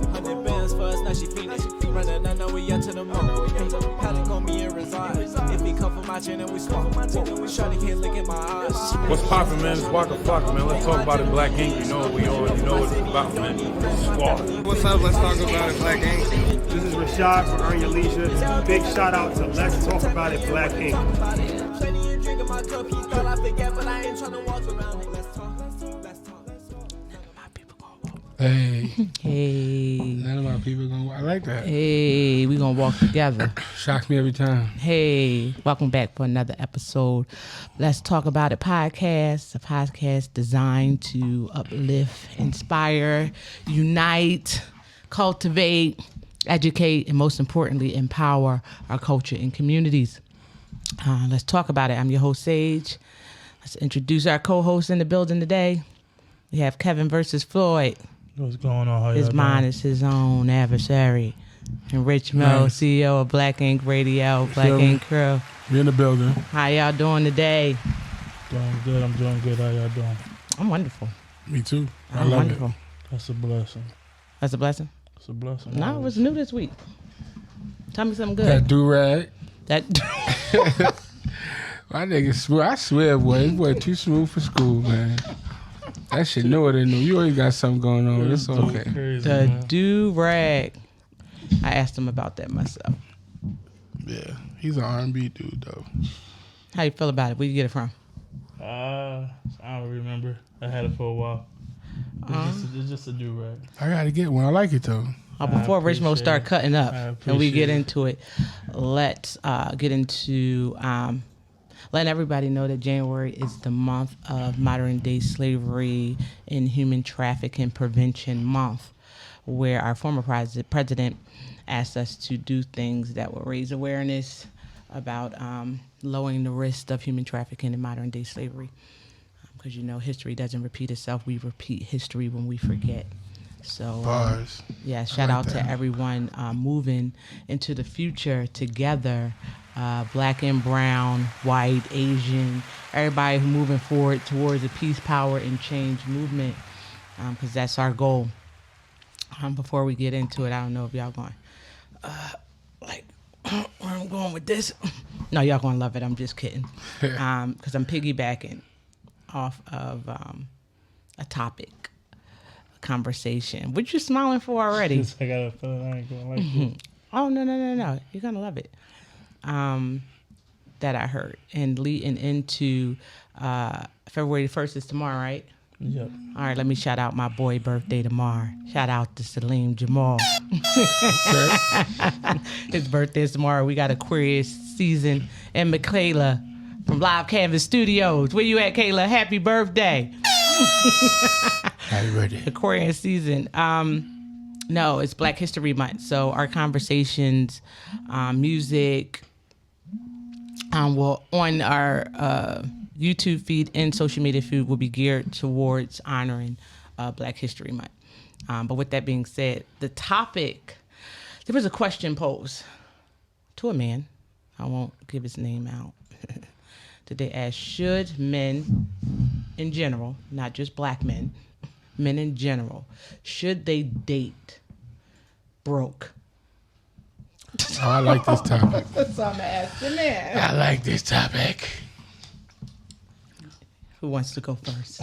100 bands for us, now she feeling. Running, I know we out to the moon. Panic on me and reside. If he come from my chain and we swap. Shawty can't look in my eyes. What's poppin', man? It's Walker Flock, man. Let's talk about it, Black Ink. You know what we on. You know what it's about, man. Squad. What's up? Let's talk about it, Black Ink. This is Rashad from Earn Your Leisure. Big shout out to Let's Talk About It, Black Ink. Hey. Hey. None of my people gonna. I like that. Hey, we gonna walk together. Shocks me every time. Hey, welcome back for another episode. Let's Talk About It podcast. A podcast designed to uplift, inspire, unite, cultivate, educate, and most importantly, empower our culture and communities. Let's talk about it. I'm your host, Sage. Let's introduce our co-host in the building today. We have Kevin versus Floyd. What's going on? How his mind doing? is his own adversary. And Rich Mo, Nice. CEO of Black Ink Radio, Black Sure. Ink Crew. We in the building. How y'all doing today? Doing good. I'm doing good. How y'all doing? I'm wonderful. Me too. I I'm love wonderful. it. That's a blessing. That's a blessing? It's a blessing. No, it was new this week. Tell me something That good. do-rag. That My nigga smooth. I swear, boy. This boy too smooth for school, man. That shit newer than new. You always got something going on. It's okay. Crazy, the man. do-rag. I asked him about that myself. Yeah. He's an R&B dude, though. How you feel about it? Where you get it from? I don't remember. I had it for a while. It's just a do-rag. I gotta get one. I like it, though. Before Rich Mo appreciate start it. cutting up I and we get appreciate it. into it, let's get into letting everybody know that January is the month of modern day slavery and human trafficking prevention month, where our former president asked us to do things that will raise awareness about lowering the risk of human trafficking and modern day slavery. Because, you know, history doesn't repeat itself. We repeat history when we forget. So, Bars. yeah, shout like out to that. everyone moving into the future together. Black and brown, white, Asian, everybody who moving forward towards a peace, power, and change movement, because that's our goal. Before we get into it, I don't know if y'all going, where I'm going with this. No, y'all gonna love it. I'm just kidding. Because I'm piggybacking off of a topic. Conversation. What you smiling for already? I got a feeling I ain't gonna like it. Oh, no. You're going to love it. That I heard. And leading into February 1st is tomorrow, right? Yep. All right, let me shout out my boy birthday tomorrow. Shout out to Salim Jamal. His birthday is tomorrow. We got Aquarius season and Michaela from Live Canvas Studios. Where you at, Kayla? Happy birthday. Happy birthday. Aquarian season. No, it's Black History Month. So our conversations, music, will on our YouTube feed and social media feed will be geared towards honoring Black History Month. But with that being said, the topic, there was a question posed to a man. I won't give his name out. Did they ask, should men in general, not just black men, men in general, should they date broke? Oh, I like this topic. That's all I'm asking man. I like this topic. Who wants to go first?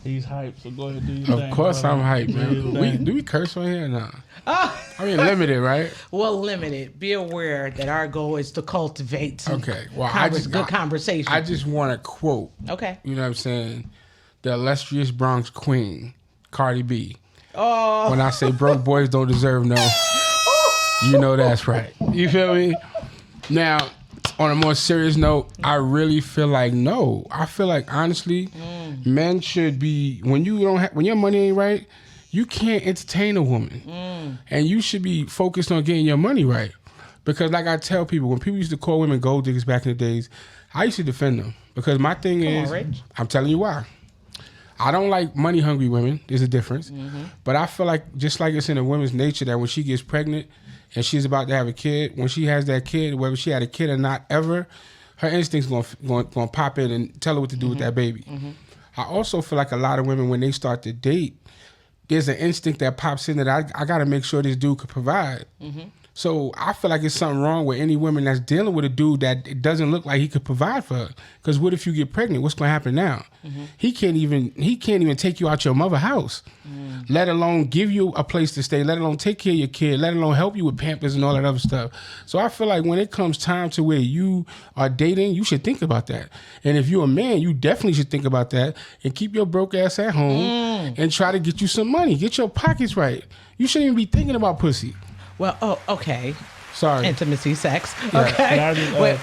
He's hyped, so go ahead and do your thing. Of course brother. I'm hyped, Do your man. thing. Do we curse on here or not? Oh. I mean, limited, right? Well, limited. Be aware that our goal is to cultivate some Okay. Well, good conversation. I just want to quote, Okay. you know what I'm saying, the illustrious Bronx queen, Cardi B. Oh. When I say broke boys don't deserve no, you know that's right. You feel me? Now, on a more serious note, I really feel like no. I feel like honestly, men should be when your money ain't right, you can't entertain a woman, and you should be focused on getting your money right. Because like I tell people, when people used to call women gold diggers back in the days, I used to defend them because my thing is, Rich. I'm telling you why. I don't like money hungry women. There's a difference, but I feel like just like it's in a woman's nature that when she gets pregnant and she's about to have a kid, when she has that kid, whether she had a kid or not ever, her instincts gonna pop in and tell her what to do with that baby. I also feel like a lot of women, when they start to date, there's an instinct that pops in that I got to make sure this dude could provide. So I feel like it's something wrong with any woman that's dealing with a dude that it doesn't look like he could provide for her. Because what if you get pregnant? What's going to happen now? He can't even take you out your mother's house, let alone give you a place to stay, let alone take care of your kid, let alone help you with Pampers and all that other stuff. So I feel like when it comes time to where you are dating, you should think about that. And if you're a man, you definitely should think about that and keep your broke ass at home and try to get you some money. Get your pockets right. You shouldn't even be thinking about pussy. Well, okay. Sorry. Intimacy, sex. Yeah. Okay. Can I just, wait.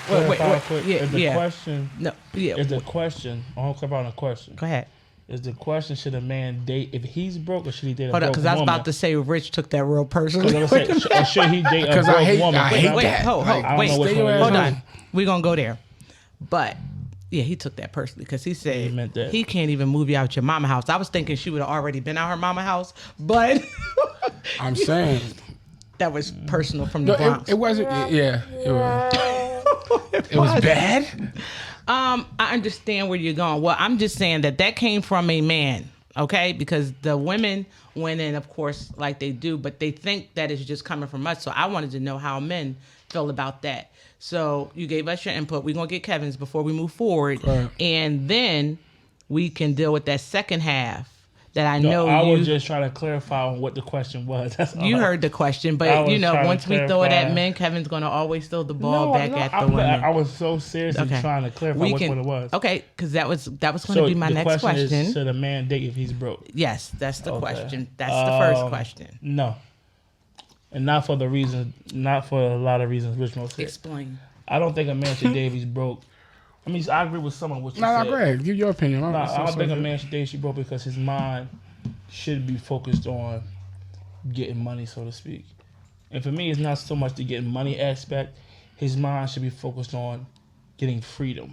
Is the question? No. Yeah. Is the question? I want to clarify on the question. Go ahead. Is the question, should a man date if he's broke, or should he date a Hold broke on, because I was woman? about to say Rich took that real personally. Or should he date a Because broke I hate woman? Wait, that. hold, I don't wait. know which one it is. Hold on. We're going to go there. But, yeah, he took that personally because he said He meant that. he can't even move you out your mama house. I was thinking she would have already been out her mama house, but I'm saying. that was personal from the No, Bronx. it wasn't. Yeah, it was. It was bad. I understand where you're going. Well, I'm just saying that came from a man, okay? Because the women went in, of course, like they do, but they think that it's just coming from us. So I wanted to know how men feel about that. So you gave us your input. We're going to get Kevin's before we move forward. Right. And then we can deal with that second half that I know I you... was just trying to clarify on what the question was. That's all. You heard the question, I but was you know, trying to once we throw it at clarify. men, Kevin's going to always throw the ball back at the women. I was so seriously Okay. trying to clarify We what can- it was. Okay, because that was going to So be my the next question. Is, should a man date if he's broke? Yes, that's the Okay. question. That's the first question. No. And not for the reason, not for a lot of reasons Rich Mo said. Explain. I don't think a man should date if he's broke. I mean, I agree with some of what you No, said. go ahead. Give your opinion. No, I don't think a man should date if he's broke because his mind should be focused on getting money, so to speak. And for me, it's not so much the getting money aspect. His mind should be focused on getting freedom.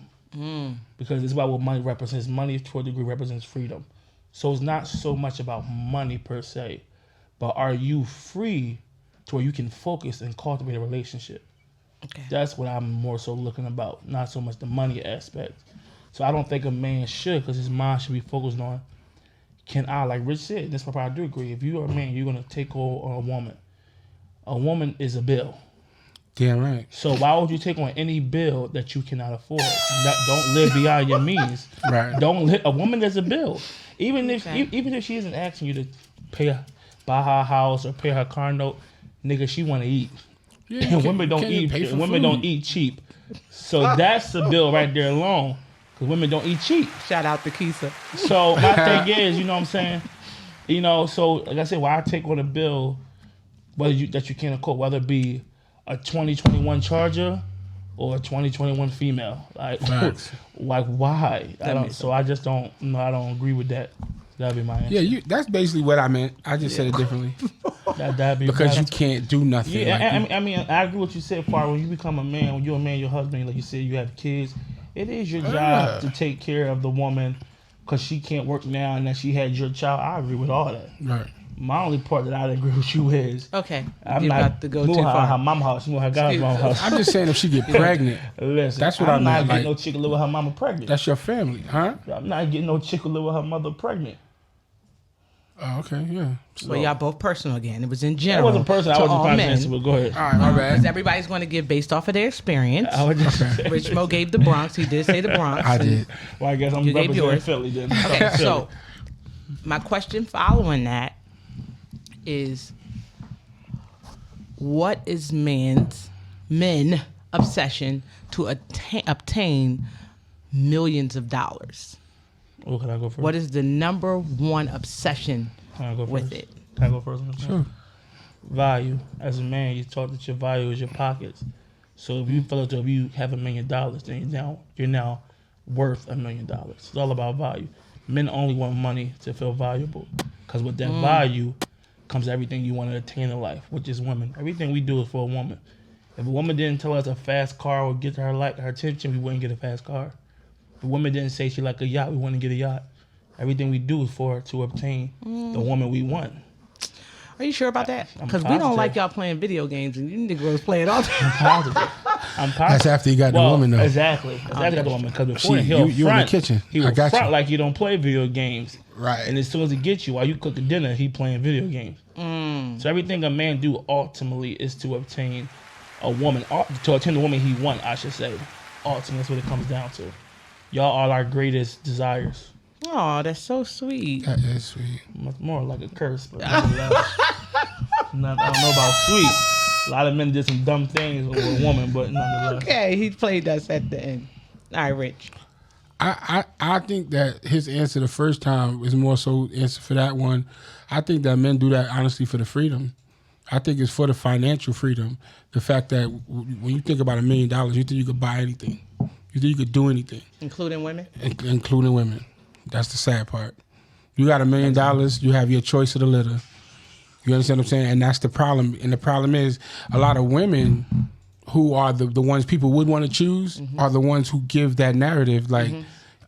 Because it's about what money represents. Money, to a degree, represents freedom. So it's not so much about money per se, but are you free to where you can focus and cultivate a relationship? Okay. That's what I'm more so looking about, not so much the money aspect. So I don't think a man should, because his mind should be focused on, can I, like Rich said, this part I do agree, if you're a man, you're going to take on a woman. A woman is a bill. Damn right. So why would you take on any bill that you cannot afford? Don't live beyond your means. Right. Don't live. A woman is a bill. Even if Okay. even if she isn't asking you to buy her house or pay her car note, nigga, she want to eat. Yeah, And women don't eat. Women don't eat cheap. So that's the bill right there alone. Because women don't eat cheap. Shout out to Keisha. So my thing is, you know what I'm saying? You know, so like I said, why I take on a bill that you can't afford, whether it be a 2021 Charger or a 2021 female. Like, Facts. like why? I makes don't. So I just don't. No, I don't agree with that. That'd be my answer. Yeah, that's basically what I meant. I just said it differently. That'd be Because my- you can't do nothing. Yeah, like I mean, I agree with what you said, Far. When you become a man, when you're a man, your husband, like you said, you have kids. It is your job to take care of the woman because she can't work now and that she had your child. I agree with all that. Right. My only part that I agree with you is Okay. I'm You're not about to go moving too her out far. her mama house. She moving her God's mama house. I'm just saying if she get pregnant, Listen, That's what I'm I not meant, getting like- no chick to live with her mama pregnant. that's your family, huh? I'm not getting no chick to live with her mother pregnant. Oh, okay, yeah. Well, y'all both personal again. It was in That general. wasn't personal. I to wasn't all trying to men. answer, but go ahead. All right, my Because bad. everybody's going to give based off of their experience. I was just Rich Mo gave the Bronx. He did say the Bronx. I and- did. well, I guess I'm You gave representing yours. Philly then. Okay, Philly. so my question following that is, what is men obsession to obtain millions of dollars? Oh, can I go first? What is the number one obsession Can I go with first? it? Can I go first? Sure. Value. As a man, you taught that your value is your pockets. So if you feel as though if you have $1 million, then you're now worth $1 million. It's all about value. Men only want money to feel valuable, because with that value comes everything you want to attain in life, which is women. Everything we do is for a woman. If a woman didn't tell us a fast car would get her attention, we wouldn't get a fast car. If a woman didn't say she like a yacht, we wouldn't get a yacht. Everything we do is to obtain the woman we want. Are you sure about that? I'm Because we don't positive. like y'all playing video games, and you Negroes play it all the time. Positive. That's after you got the woman, though. Exactly. That's after you got the woman. Because before See, he'll you front. in the kitchen. He will I got front you. like you don't play video games. Right. And as soon as he gets you, while you cooking dinner, he playing video games. So everything a man do ultimately is to obtain a woman, to obtain the woman he want, I should say. Ultimately, that's what it comes down to. Y'all are our greatest desires. Oh, that's so sweet. That is sweet. Much more like a curse, but I don't know about sweet. A lot of men did some dumb things with a woman, but nonetheless. Okay, he played us at the end. All right, Rich. I think that his answer the first time is more so answer for that one. I think that men do that honestly for the freedom. I think it's for the financial freedom. The fact that when you think about $1 million, you think you could buy anything. You think you could do anything. Including women? Including women. That's the sad part. You got $1 million, you have your choice of the litter. You understand what I'm saying? And that's the problem. And the problem is a lot of women who are the ones people would want to choose are the ones who give that narrative like,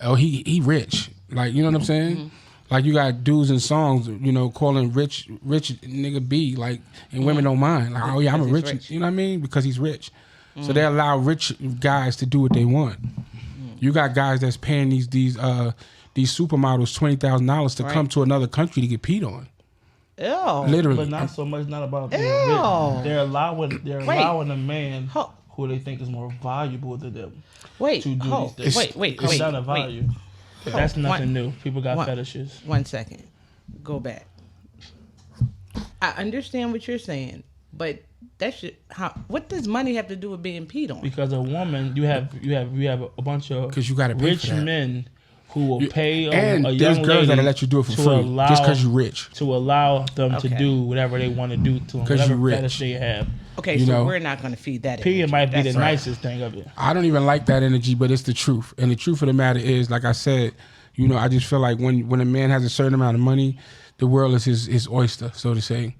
oh, he rich. Like, you know what I'm saying? Like you got dudes in songs, you know, calling rich nigga B, like, and women don't mind. Like, oh yeah, I'm a rich. You know what I mean? Because he's rich. So they allow rich guys to do what they want. You got guys that's paying these supermodels $20,000 to come to another country to get peed on. Ew. Literally. But not so much, not about being rich. They're allowing a man Ho- who they think is more valuable than them Wait, to do hold. these things. Wait. It's not a value. That's nothing One- new. People got one- fetishes. 1 second. Go back. I understand what you're saying, but that should. What does money have to do with being peed on? Because a woman, you have a bunch of 'Cause you gotta pay rich for that. men who will pay And a there's young girls lady that'll let you do it for to free allow, just because you're rich. to allow them to Okay. do whatever they want to do to them, 'Cause whatever you rich. fetish they have. Okay, You so know, we're not going to feed that. Peeing energy. might be That's the right. nicest thing of it. I don't even like that energy, but it's the truth. And the truth of the matter is, like I said, you know, I just feel like when a man has a certain amount of money, the world is his oyster, so to say.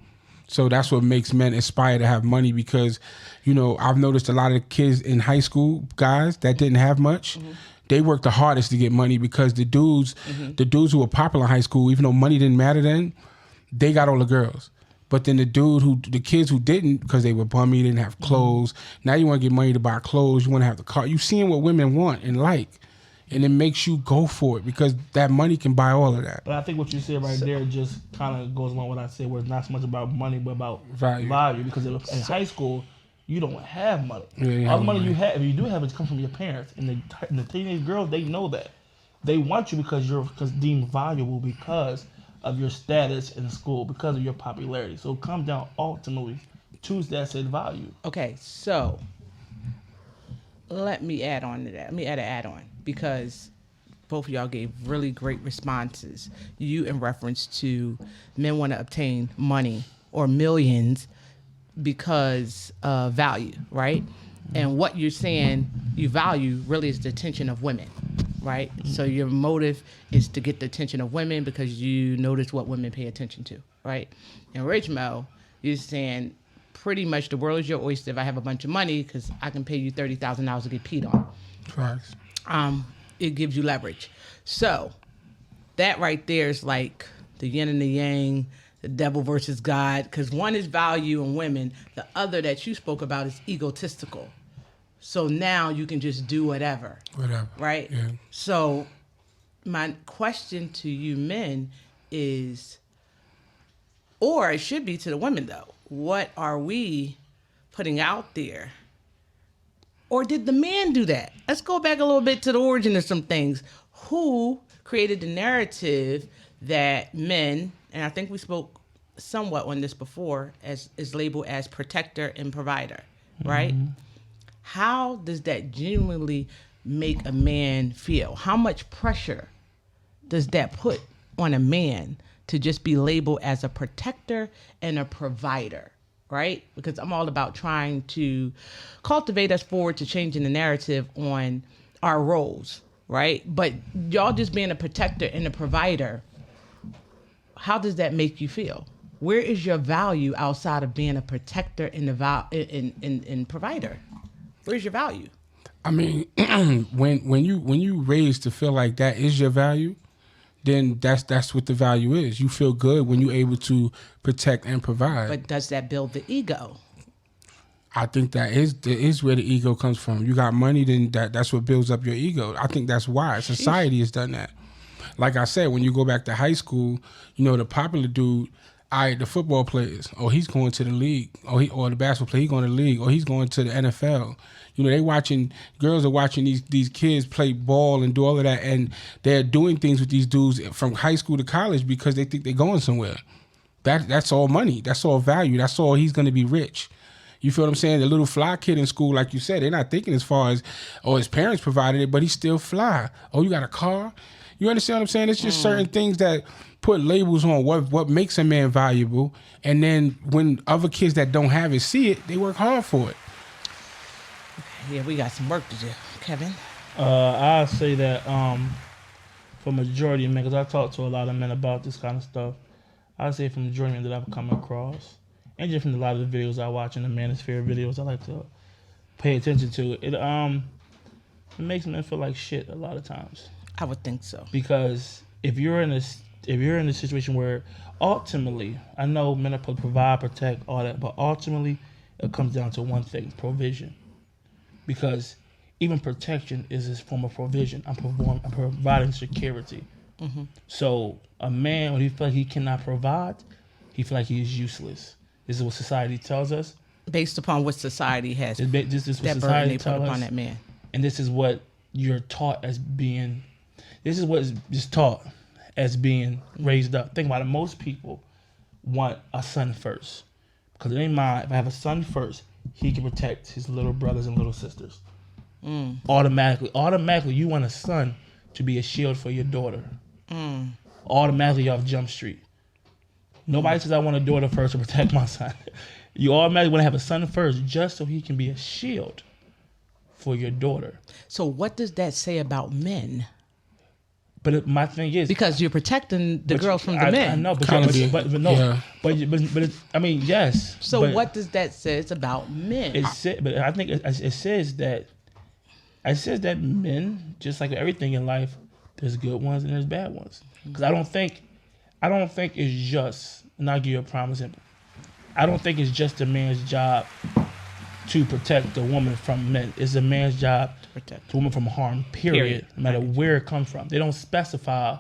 So that's what makes men aspire to have money because, you know, I've noticed a lot of kids in high school, guys that didn't have much, they worked the hardest to get money because the dudes who were popular in high school, even though money didn't matter then, they got all the girls. But then the kids who didn't, because they were bummy, didn't have clothes. Now you want to get money to buy clothes. You want to have the car. You seeing what women want and like, and it makes you go for it because that money can buy all of that. But I think what you said right there just kind of goes along with what I said, where it's not so much about money, but about Value. Because in high school, you don't have money. Yeah, you All have the money money. you have, if you do have, it comes from your parents. And the teenage girls, they know that. They want you because you're deemed valuable because of your status in school, because of your popularity. So it comes down ultimately to that said value. Okay, so let me add on to that. Let me add an add-on because both of y'all gave really great responses. You in reference to men want to obtain money or millions because of value, right? And what you're saying you value really is the attention of women, right? So your motive is to get the attention of women because you notice what women pay attention to, right? And Rich Mo, you're saying pretty much the world is your oyster if I have a bunch of money because I can pay you $30,000 to get peed on. Facts. It gives you leverage. So that right there is like the yin and the yang, the devil versus God, because one is value in women, the other that you spoke about is egotistical. So now you can just do whatever. Whatever. Right? Yeah. So my question to you men is, or it should be to the women though, what are we putting out there? Or did the man do that? Let's go back a little bit to the origin of some things. Who created the narrative that men, and I think we spoke somewhat on this before, is labeled as protector and provider, right? How does that genuinely make a man feel? How much pressure does that put on a man to just be labeled as a protector and a provider? Right? Because I'm all about trying to cultivate us forward to changing the narrative on our roles, right? But y'all just being a protector and a provider, how does that make you feel? Where is your value outside of being a protector and and provider? Where's your value? I mean, when you raised to feel like that is your value, then that's what the value is. You feel good when you're able to protect and provide. But does that build the ego? I think that is where the ego comes from. You got money, then that's what builds up your ego. I think that's why society has done that. Like I said, when you go back to high school, you know, the popular dude, the football players, he's going to the league, or the basketball player, he's going to the league, or he's going to the NFL. You know, girls are watching these kids play ball and do all of that, and they're doing things with these dudes from high school to college because they think they're going somewhere. That's all money. That's all value. That's all he's going to be rich. You feel what I'm saying? The little fly kid in school, like you said, they're not thinking as far as, his parents provided it, but he's still fly. Oh, you got a car? You understand what I'm saying? It's just certain things that put labels on what makes a man valuable, and then when other kids that don't have it see it, they work hard for it. Yeah, we got some work to do. Kevin? I'll say that for majority of men, because I talk to a lot of men about this kind of stuff, I'll say for majority of men that I've come across, and just from a lot of the videos I watch and the manosphere videos I like to pay attention to, it makes men feel like shit a lot of times. I would think so. Because if you're in a situation where ultimately, I know men are supposed to provide, protect, all that, but ultimately it comes down to one thing: provision. Because even protection is a form of provision. I'm providing security. Mm-hmm. So a man, when he feels like he cannot provide, he feels like he is useless. This is what society tells us. Based upon what society has. This is what that society burden they put upon us, that man. And this is what you're taught as being. This is what is just taught as being raised up. Think about it. Most people want a son first. Because in their mind, if I have a son first, he can protect his little brothers and little sisters. Automatically, you want a son to be a shield for your daughter. Automatically, you're off Jump Street. Nobody says, I want a daughter first to protect my son. You automatically want to have a son first just so he can be a shield for your daughter. So what does that say about men? But my thing is, because you're protecting the girls from the men. I know, but I mean, yes. So what does that say about men? But I think it says that men, just like everything in life, there's good ones and there's bad ones. Because I don't think it's just, and I'll give you a prime example. I don't think it's just a man's job to protect the woman from men. It's a man's job to protect the woman from harm, period. No matter where it comes from. They don't specify,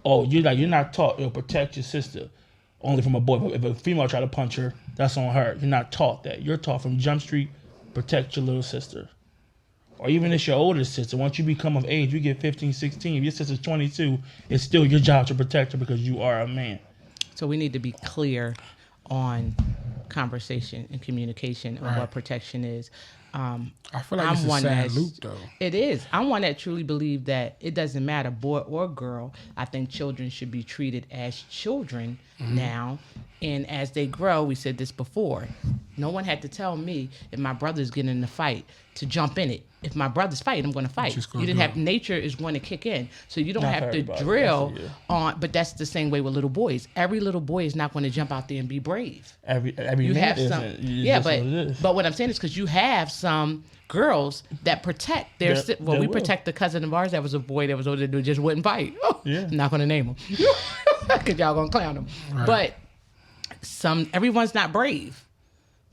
you're not taught, protect your sister only from a boy. But if a female try to punch her, that's on her. You're not taught that. You're taught from Jump Street, protect your little sister. Or even if it's your older sister, once you become of age, you get 15, 16, if your sister's 22, it's still your job to protect her because you are a man. So we need to be clear on conversation and communication on what protection is. I feel like it's a sad loop, though. It is. I'm one that truly believe that it doesn't matter, boy or girl. I think children should be treated as children now. And as they grow, we said this before, no one had to tell me if my brother's getting in a fight to jump in it. If my brother's fighting, I'm going to fight. You didn't have, nature is going to kick in. So you don't have to drill on, but that's the same way with little boys. Every little boy is not going to jump out there and be brave. Every you man have some, but what I'm saying is because you have some girls that protect their, we protect the cousin of ours that was a boy that was older than just wouldn't fight. I'm not going to name him because y'all going to clown him. Right. But everyone's not brave.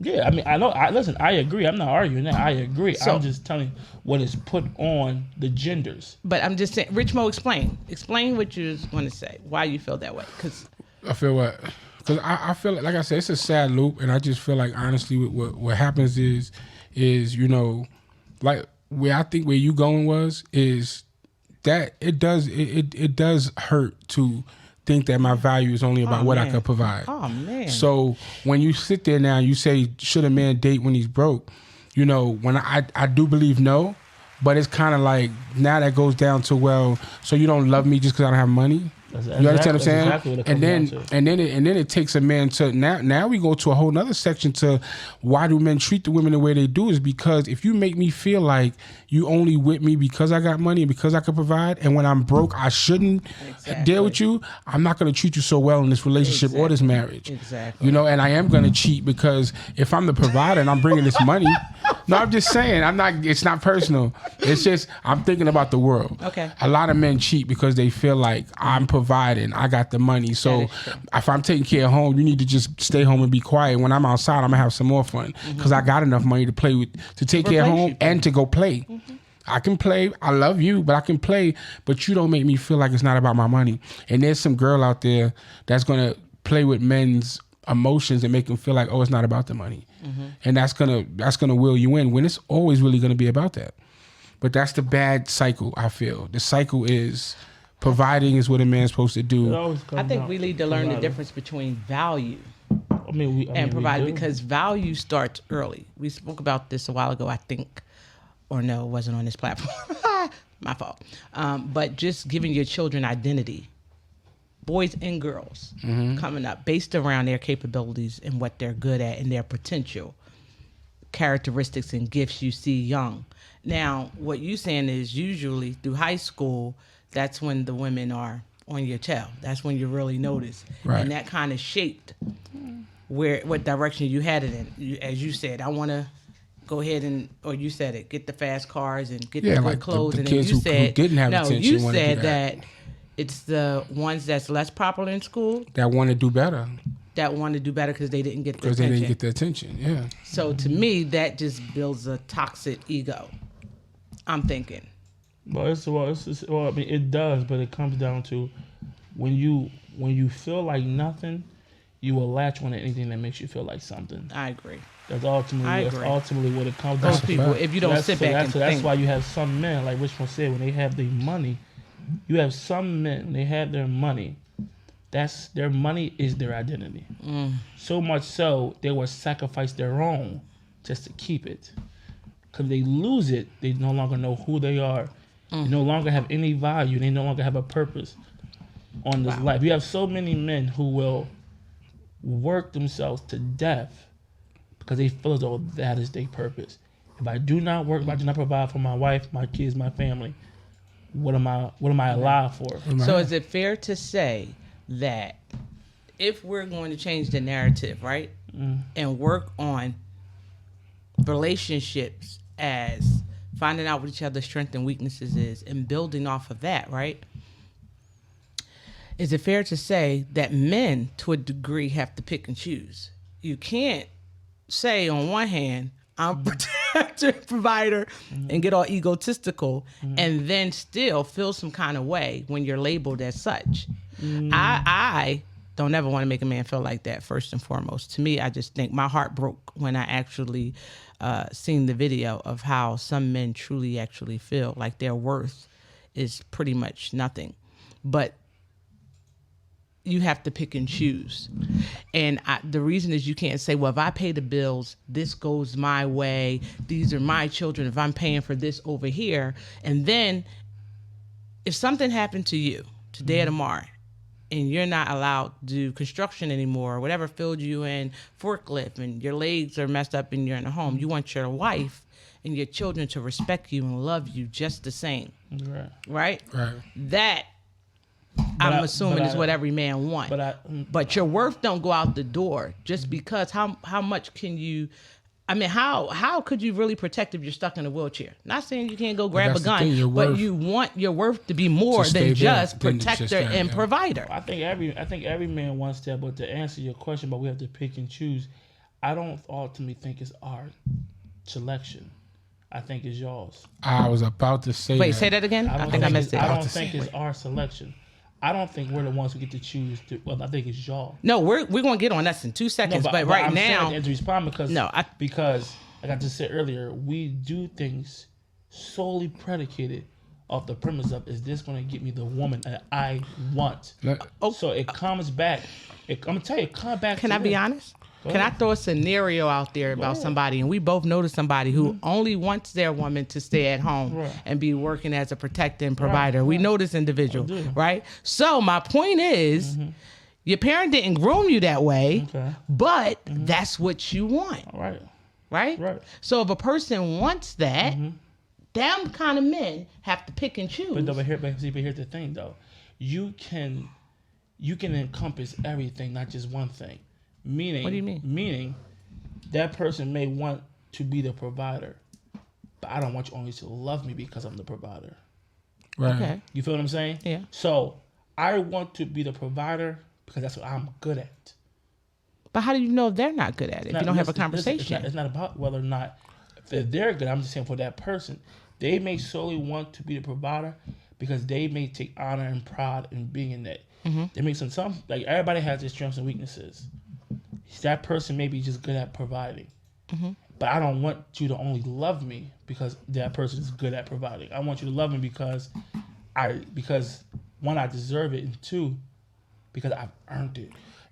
Yeah, I mean, I know. Listen, I agree. I'm not arguing that. I agree. So, I'm just telling you what is put on the genders. But I'm just saying, Rich Mo, explain what you was going to say. Why you feel that way? Because I feel what? Because I feel like I said, it's a sad loop, and I just feel like honestly, what happens is like where I think where you going is that it does hurt to think that my value is only about what I could provide. Oh man! So when you sit there now, you say, should a man date when he's broke? When I do believe no, but it's kind of like now that goes down to so you don't love me just because I don't have money. You understand what I'm saying? Exactly what it comes and then it takes a man to now we go to a whole nother section to why do men treat the women the way they do is because if you make me feel like you only with me because I got money and because I can provide, and when I'm broke I shouldn't deal with you, I'm not going to treat you so well in this relationship or this marriage. Exactly. And I am going to cheat because if I'm the provider and I'm bringing this money, No, I'm just saying. It's not personal. It's just I'm thinking about the world. Okay. A lot of men cheat because they feel like I'm providing. I got the money. So if I'm taking care of home, you need to just stay home and be quiet. When I'm outside, I'm gonna have some more fun because I got enough money to play with, to take care of home and to go play. I can play. I love you, but I can play. But you don't make me feel like it's not about my money. And there's some girl out there that's gonna play with men's emotions and make them feel like, oh, it's not about the money. And that's gonna will you in when it's always really gonna be about that. But that's the bad cycle, I feel. The cycle is providing is what a man's supposed to do. I think we need to learn the difference between value and provide, because value starts early. We spoke about this a while ago, I think, or no, it wasn't on this platform. My fault. But just giving your children identity, boys and girls, coming up based around their capabilities and what they're good at and their potential, characteristics and gifts you see young. Now, what you're saying is usually through high school, that's when the women are on your tail. That's when you really notice. Right. And that kind of shaped what direction you had it in. As you said, I want to go ahead and, or you said it, get the fast cars and get the good like clothes. the and kids then you said, who didn't have attention you wanna do said that. it's the ones that's less popular in school That want to do better that want to do better because they didn't get the because attention. they didn't get the attention. Yeah. So to me, that just builds a toxic ego. I'm thinking. Well, I mean, it does, but it comes down to when you feel like nothing, you will latch on to anything that makes you feel like something. I agree. That's ultimately what it comes down Those to. people, if you don't sit back and think. That's why you have some men, like Richmond said, when they have the money, you have some men, they have their money. Their money is their identity. So much so, they will sacrifice their own just to keep it. Because they lose it, they no longer know who they are. They no longer have any value. They no longer have a purpose on this life. You have so many men who will work themselves to death because they feel as though that is their purpose. If I do not work, if I do not provide for my wife, my kids, my family, what am I alive for? So is it fair to say that if we're going to change the narrative, right, and work on relationships as finding out what each other's strengths and weaknesses is and building off of that, right, is it fair to say that men, to a degree, have to pick and choose? You can't say on one hand, I'm a protector, provider, and get all egotistical, and then still feel some kind of way when you're labeled as such. I don't ever want to make a man feel like that, first and foremost. To me, I just think my heart broke when I actually seen the video of how some men truly actually feel like their worth is pretty much nothing. But you have to pick and choose. And the reason is you can't say, well, if I pay the bills, this goes my way. These are my children. If I'm paying for this over here. And then if something happened to you today or tomorrow and you're not allowed to do construction anymore or whatever field you in, forklift, and your legs are messed up and you're in a home, you want your wife and your children to respect you and love you just the same. Right? That I'm assuming is what every man wants. But your worth don't go out the door just because how much can you, I mean, how could you really protect if you're stuck in a wheelchair? Not saying you can't go grab a gun, but you want your worth to be more than just protector and provider. I think every man wants that, but to answer your question, but we have to pick and choose. I don't ultimately think it's our selection. I think it's yours. I was about to say Wait, say that again? I think I missed it. I don't think it's our selection. I don't think we're the ones who get to choose. Well, I think it's y'all. No, we're going to get on that in 2 seconds. No, but right I'm now, to respond because like I just said earlier, we do things solely predicated off the premise of, is this going to get me the woman that I want? So it comes back. I'm gonna tell you, it comes back. Can I be honest? Can I throw a scenario out there about somebody, and we both know somebody who only wants their woman to stay at home and be working as a protector and provider. We know this individual, right? So my point is, your parent didn't groom you that way, but that's what you want, right? So if a person wants that, them kind of men have to pick and choose. But here's the thing, though. You can encompass everything, not just one thing. Meaning, what do you mean? Meaning, that person may want to be the provider, but I don't want you only to love me because I'm the provider. Right. Okay. You feel what I'm saying? Yeah. So I want to be the provider because that's what I'm good at. But how do you know if they're not good at it? If you don't have a conversation. It's not about whether or not if they're good. I'm just saying for that person, they may solely want to be the provider because they may take honor and pride in being in that. They make some like everybody has their strengths and weaknesses. That person may be just good at providing, but I don't want you to only love me because that person is good at providing. I want you to love me because one, I deserve it, and two, because I've earned it.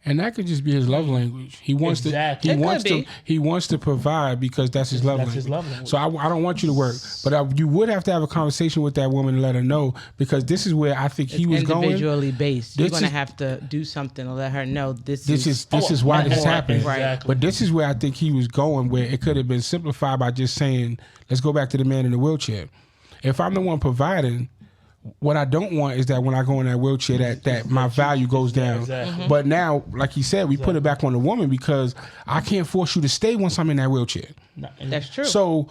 And that could just be his love language. He wants Exactly. he wants to provide because that's his love language. His love language. So I don't want you to work, but you would have to have a conversation with that woman and let her know, because this is where I think he was going. Individually based. You're This going to is- have to do something to let her know this This is is why this Right. happened. Exactly. But this is where I think he was going, where it could have been simplified by just saying, let's go back to the man in the wheelchair. If I'm the one providing, what I don't want is that when I go in that wheelchair that my value goes down. Exactly. But now, like he said, we put it back on the woman because I can't force you to stay once I'm in that wheelchair. That's true. So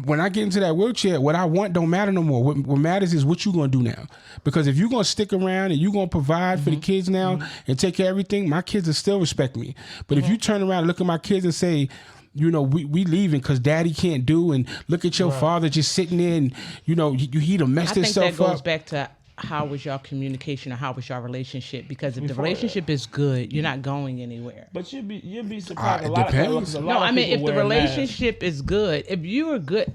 when I get into that wheelchair, what I want don't matter no more. What matters is what you gonna do now. Because if you're gonna stick around and you're gonna provide for the kids now and take care of everything, my kids will still respect me. But if you turn around and look at my kids and say, you know, we leaving because daddy can't do, and look at your father just sitting there and, you know, he done messed I think himself that goes up. back to how was your communication or how was your relationship? Because if the relationship is good, you're not going anywhere. But you'd be surprised. It a lot depends. Of, No, I mean, if the wear masks. relationship is good, if you are good,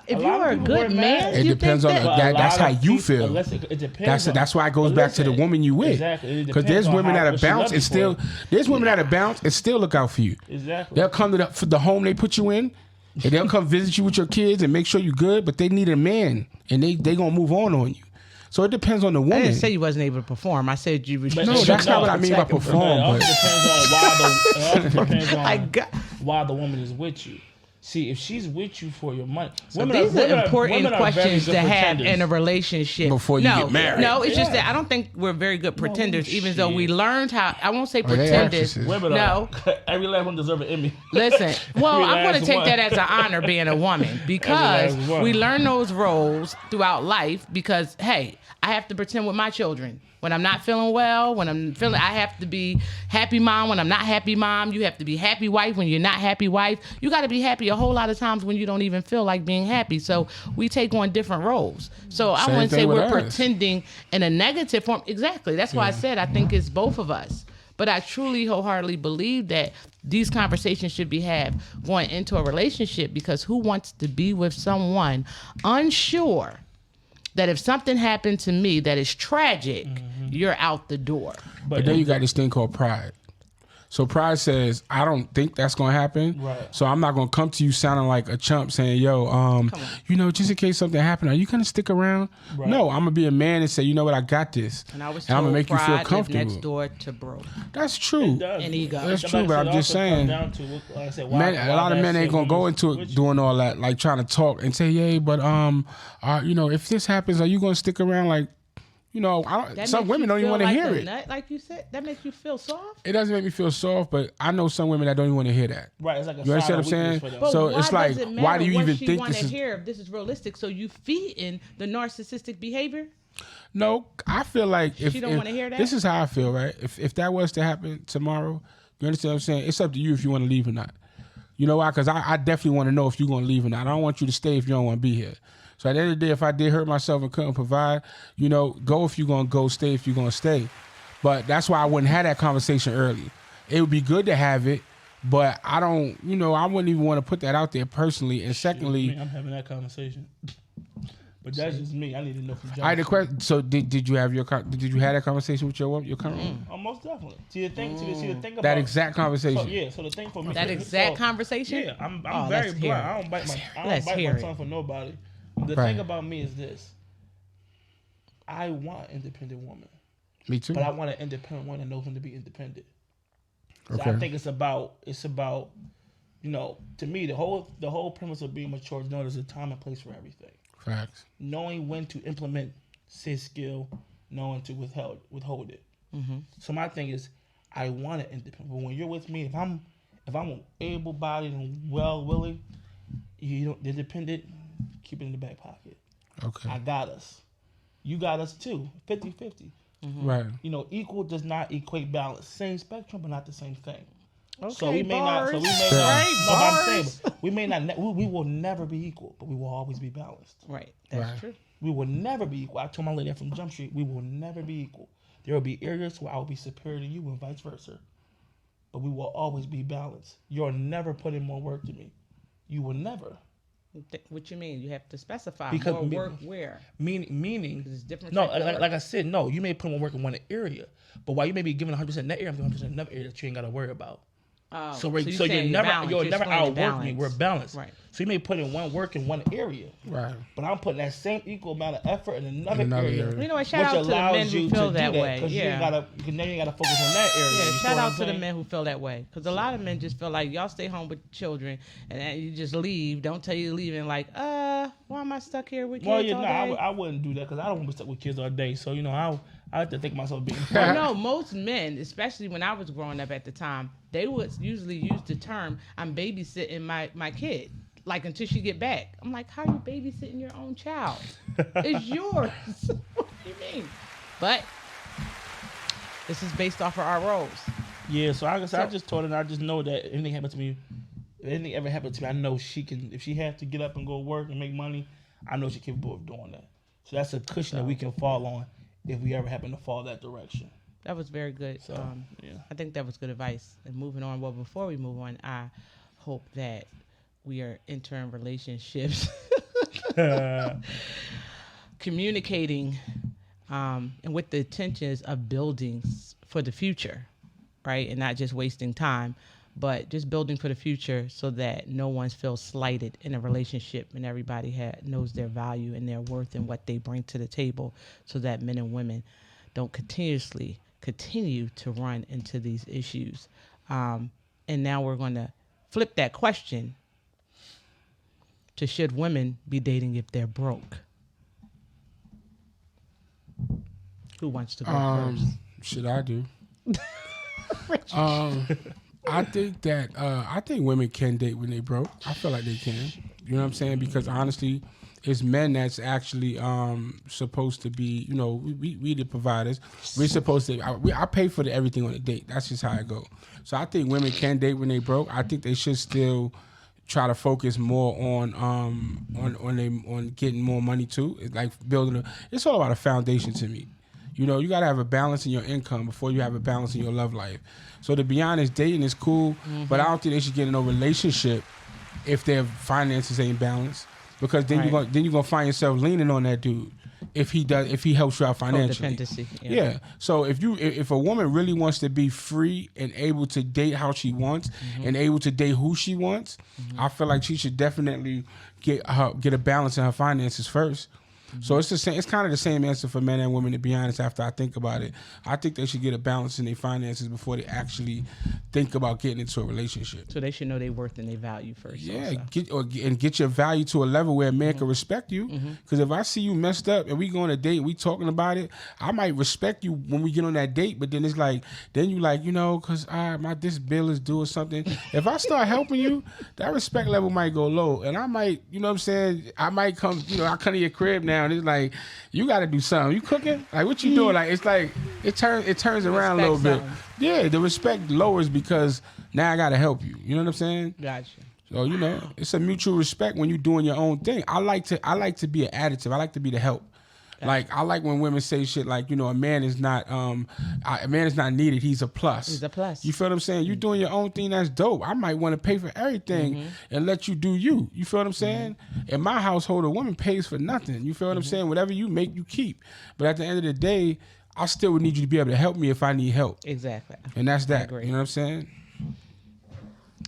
if you lot of are a people wear good man, masks. It you depends think on that, But a that's lot how of you people- feel. unless it depends. That's why it goes but back to the listen, woman you with. Exactly. It Because depends there's on women how- that'll what she bounce love and you still for. there's women that'll bounce and still look out for you. Exactly. They'll come to the home they put you in, and they'll come visit you with your kids and make sure you're good, but they need a man, and they gonna move on you. So it depends on the I woman. didn't say you wasn't able to perform. I said you was. No, that's not what I mean by perform. It also But depends on I got. why the woman is with you. See, if she's with you for your money, So these are important questions to have in a relationship. Before you get married. No, it's just that I don't think we're very good pretenders, even though we shit. learned how. I won't say they pretenders. actresses. women No. every last one deserves an Emmy. Listen, well, Every I'm going to last take one. that as an honor being a woman because last one. we learn those roles throughout life because, hey, I have to pretend with my children. When I'm not feeling well, I have to be happy mom when I'm not happy mom. You have to be happy wife when you're not happy wife. You got to be happy a whole lot of times when you don't even feel like being happy. So we take on different roles. So I Same wouldn't say thing with we're us. pretending in a negative form. Exactly. That's why I said I think it's both of us. But I truly wholeheartedly believe that these conversations should be had going into a relationship because who wants to be with someone unsure that if something happened to me that is tragic, you're out the door. But then you got this thing called pride. So pride says, I don't think that's gonna happen. Right. So I'm not gonna come to you sounding like a chump saying, yo, you know, just in case something happened, are you gonna stick around? Right. No, I'm gonna be a man and say, you know what, I got this. And I was I'm told gonna make you feel pride lived comfortable. next door to broke. That's true. And ego. That's true, but I'm just saying, Man, a lot of men ain't gonna go into it doing all that, like trying to talk and say, yeah, but you know, if this happens, are you gonna stick around? Like, you know, some women don't even want to hear it. Nut, like you said, that makes you feel soft. It doesn't make me feel soft, but I know some women that don't even want to hear that. Right, it's like a You understand what I'm saying? But So why it's like, does it why do you matter even what she think wanna this is? hear if this is realistic? So you feed in the narcissistic behavior. No, I feel like if She don't wanna hear that? This is how I feel, right? If that was to happen tomorrow, you understand what I'm saying? It's up to you if you want to leave or not. You know why? Because I definitely want to know if you're going to leave or not. I don't want you to stay if you don't want to be here. So at the end of the day, if I did hurt myself and couldn't provide, you know, go if you're going to go, stay if you're going to stay. But that's why I wouldn't have that conversation early. It would be good to have it, but I don't, you know, I wouldn't even want to put that out there personally. And secondly, I'm having that conversation. But that's just me. I need to know from John. I had a question. So did you have that conversation with your current? Oh, most definitely. See the thing about That exact conversation. So, yeah. So the thing for me. That exact conversation. Yeah, I'm Oh, very let's hear blunt. it. I don't bite Let's my hear tongue it. for nobody. The Right. thing about me is this: I want an independent woman, Me too. but I want an independent woman that knows when to be independent. So Okay. I think it's about, you know, to me the whole premise of being mature is knowing there's a time and place for everything. Facts. Knowing when to implement said skill, knowing to withhold it. So my thing is, I want it independent. But when you're with me, if I'm able-bodied and well willing, you don't. They're dependent. Keep it in the back pocket. Okay. I got us. You got us too. 50-50. Right. You know, equal does not equate balance. Same spectrum, but not the same thing. Okay, So we may not. So we may bars. not. Right, No, but I'm bars. saying we may not. We will never be equal, but we will always be balanced. Right. That's Right. true. We will never be equal. I told my lady from Jump Street, we will never be equal. There will be areas where I will be superior to you and vice versa. But we will always be balanced. You'll never put in more work than me. You will never. What you mean? You have to specify Because more work where. Meaning, It's different. no, type of work. like I said, no, you may put more work in one area. But while you may be giving 100% in that area, I'm giving 100% in another area that you ain't got to worry about. Oh, So you're you'll saying never balanced. you'll You're never explaining outwork me. balance. We're balanced. Right. So you may put in one work in one area, Right. but I'm putting that same equal amount of effort in another, Another area. area. You know what? Shout which out to the allows men you who to feel do that way. Because Yeah. you ain't gotta, because now you gotta focus on that area. Yeah, You shout feel what out I'm to the saying? men who feel that way. Because a lot of men just feel like y'all stay home with children and then you just leave. Don't tell you you're leaving. Like, why am I stuck here with kids Well, yeah, all no, day? I wouldn't do that because I don't want to be stuck with kids all day. So you know, I have to think myself being. Well, no, most men, especially when I was growing up at the time, they would usually use the term, I'm babysitting my kid. Like, until she get back. I'm like, how are you babysitting your own child? It's yours. What do you mean? But this is based off of our roles. Yeah, so I guess I just told her, I just know that anything happens to me, if anything ever happened to me, I know she can, if she has to get up and go work and make money, I know she's capable of doing that. So that's a cushion that we can fall on if we ever happen to fall that direction. That was very good. So, yeah. I think that was good advice. And moving on, well, before we move on, I hope that we are entering relationships, communicating, and with the intentions of building for the future, right? And not just wasting time, but just building for the future so that no one feels slighted in a relationship and everybody knows their value and their worth and what they bring to the table so that men and women don't continue to run into these issues. And now we're going to flip that question to should women be dating if they're broke? Who wants to go first? Should I do? I think that I think women can date when they broke. I feel like they can. You know what I'm saying? Because honestly, it's men that's actually supposed to be. You know, we the providers. We're supposed to. I pay for everything on the date. That's just how it go. So I think women can date when they broke. I think they should still try to focus more on getting more money too. It's like building it's all about a foundation to me. You know, you got to have a balance in your income before you have a balance in your love life. So to be honest, dating is cool, but I don't think they should get in no relationship if their finances ain't balanced, because then you're gonna find yourself leaning on that dude if he helps you out financially. Codependency. Yeah. So if a woman really wants to be free and able to date how she wants and able to date who she wants, I feel like she should definitely get a balance in her finances first. So it's the same. It's kind of the same answer for men and women. To be honest, after I think about it, I think they should get a balance in their finances before they actually think about getting into a relationship. So they should know their worth and their value first. Yeah, also. get your value to a level where a man can respect you. Because if I see you messed up and we go on a date and we talking about it, I might respect you when we get on that date. But then it's like, because this bill is due or something. If I start helping you, that respect level might go low, and I might, you know what I'm saying? I might come, I come to your crib now. And it's like, you got to do something. You cooking? Like, what you doing? Like, it's like it turns around a little bit. Yeah, the respect lowers because now I got to help you. You know what I'm saying? Gotcha. So it's a mutual respect when you're doing your own thing. I like to be an additive. I like to be the help. Like, I like when women say shit like, a man is not needed. He's a plus. He's a plus. You feel what I'm saying? You doing your own thing. That's dope. I might want to pay for everything and let you do you. You feel what I'm saying? In my household, a woman pays for nothing. You feel what I'm saying? Whatever you make, you keep. But at the end of the day, I still would need you to be able to help me if I need help. Exactly. And that's that. I agree. You know what I'm saying?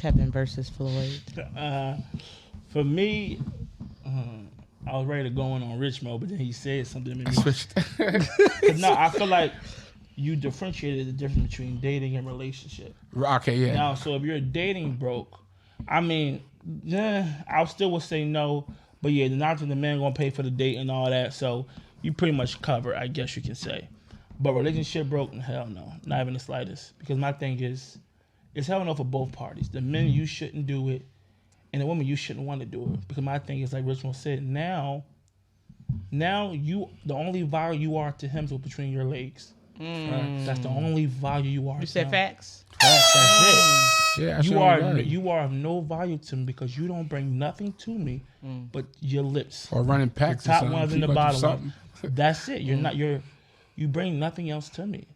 Kevin versus Floyd. For me, I was ready to go on rich mode, but then he said something to me. No, I feel like you differentiated the difference between dating and relationship. Okay, yeah. Now, so if you're dating broke, I mean, I still would say no, but yeah, not that the man gonna pay for the date and all that, so you pretty much cover, I guess you can say. But relationship broke, hell no, not even the slightest. Because my thing is, it's hell no for both parties. The men, you shouldn't do it, And a woman, you shouldn't want to do it because my thing is like Richmond said. Now you the only value you are to him is between your legs. That's the only value you are. You to said him. facts. That's it. Yeah, You are of no value to me because you don't bring nothing to me but your lips. or running The packs. top or something. ones and the Keep up bottom something. ones. That's it. You bring nothing else to me.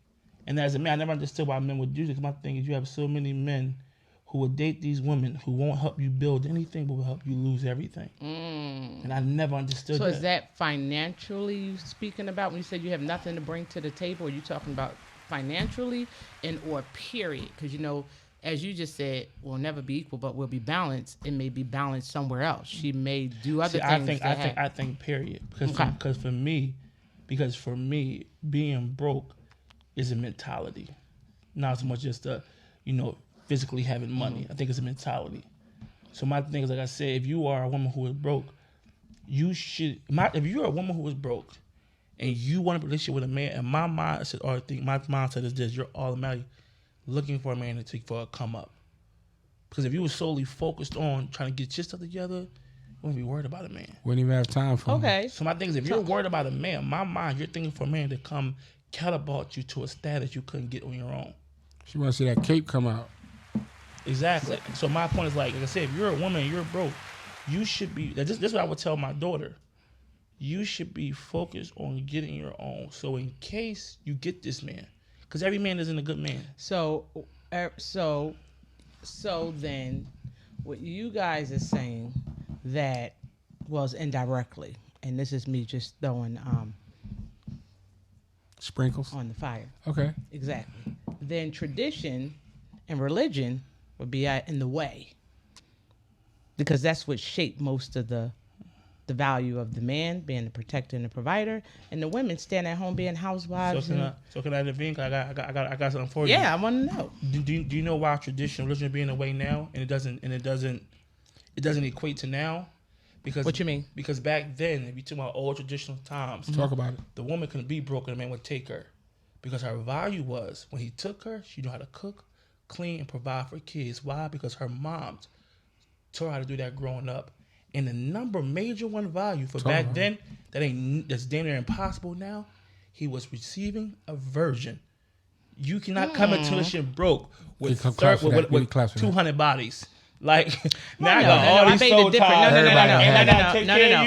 And as a man, I never understood why men would do this. My thing is you have so many men who will date these women who won't help you build anything but will help you lose everything. And I never understood So that. is that financially you speaking about when you said you have nothing to bring to the table? Are you talking about financially or period? Because, you know, as you just said, we'll never be equal, but we'll be balanced. It may be balanced somewhere else. She may do other things. I think period. Because for me, being broke is a mentality. Not so much just the, physically having money. I think it's a mentality. So my thing is, like I said, if you are a woman who is broke, if you're a woman who is broke and you want a relationship with a man, and my mindset is this: you're automatically looking for a man to take for a come up. Because if you were solely focused on trying to get your stuff together, you wouldn't be worried about a man. Wouldn't even have time for him. Okay. So my thing is, if you're worried about a man, my mind, you're thinking for a man to come catapult you to a status you couldn't get on your own. She want to see that cape come out. Exactly. So my point is like I said, if you're a woman and you're broke, you should be. This is what I would tell my daughter. You should be focused on getting your own. So in case you get this man, because every man isn't a good man. So then, what you guys are saying that was indirectly, and this is me just throwing Sprinkles. on the fire. Okay. Exactly. Then tradition and religion would be in the way, because that's what shaped most of the value of the man being the protector and the provider, and the women staying at home being housewives. So can I intervene? I got something for you. Yeah, I want to know. Do you know why tradition religion being away now and it doesn't equate to now? Because What you mean? Because back then, if you talk about old traditional times, Talk about it. the woman couldn't be broke and the man would take her, because her value was when he took her, she knew how to cook, clean, and provide for kids. Why? Because her mom taught her how to do that growing up. And the major one value for back then that's damn near impossible now, he was receiving a virgin. You cannot come into this shit broke with 200 bodies. Like now I got all these soul ties, and I gotta take care of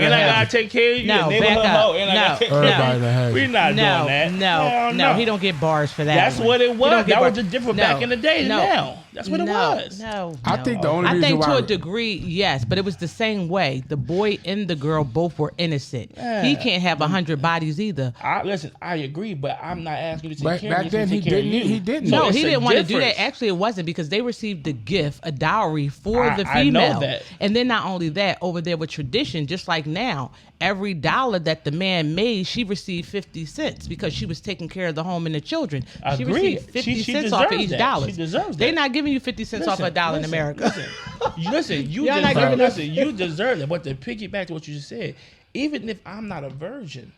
you, and I gotta take care of you, No, neighborhood back up. hoe, and I gotta take care of you. We're not doing that. No, he don't get bars for that. That's one. what it He was. don't get That was bars. the difference back in the day. Now that's what it was. No, I think the only reason to why a degree, yes, but it was the same way. The boy and the girl both were innocent. Yeah. He can't have 100 bodies either. Listen, I agree, but I'm not asking you to Back take care of me. then, he didn't. He didn't. No, it's he a didn't want to do difference. that. Actually, it wasn't, because they received the gift, a dowry for the I know female. that. And then not only that, over there with tradition, just like now, every dollar that the man made, she received 50 cents because she was taking care of the home and the children. She Agreed. received 50 She cents off of deserves each that. dollar. She deserves They're that. not giving you 50 cents off a dollar in America. Listen, you Y'all not giving deserve. us- Listen, you deserve that. But to piggyback to what you just said, even if I'm not a virgin,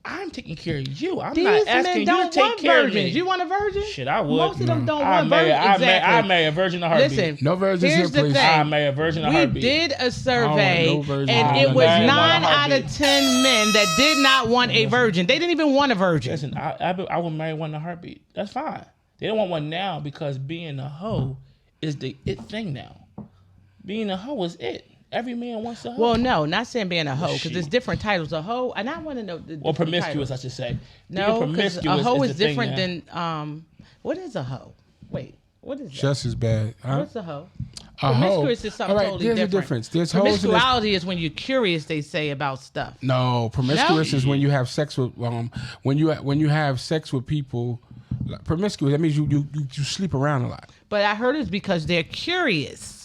I'm taking care of you. I'm These not men asking you don't to take want care virgins. of me. You want a virgin? Shit, I would. Most of them don't I want virgins. I marry a virgin in a heartbeat. Listen, No virgins here's here, the please. thing. I marry a virgin in a We heartbeat. did a survey, no virgins. and it I'm was married 9 in a out of heartbeat. 10 men that did not want a virgin. They didn't even want a virgin. Listen, I would marry one in a heartbeat. That's fine. They don't want one now because being a hoe is the it thing now. Being a hoe is it. Every man wants a hoe. Well, no, not saying being a hoe, because Shit. there's different titles. A hoe, and I want to know the or different promiscuous, titles. I should say. No, Being because promiscuous a hoe is the thing different now. than what is a hoe? Wait, what is that? just as bad. Huh? What's a hoe? A hoe. Promiscuous is something All right, totally there's different. a difference. There's hoes and there's Promiscuity is when you're curious, they say, about stuff. no. Promiscuous is when you have sex with when you have sex with people. Like, promiscuous, that means you sleep around a lot. But I heard it's because they're curious.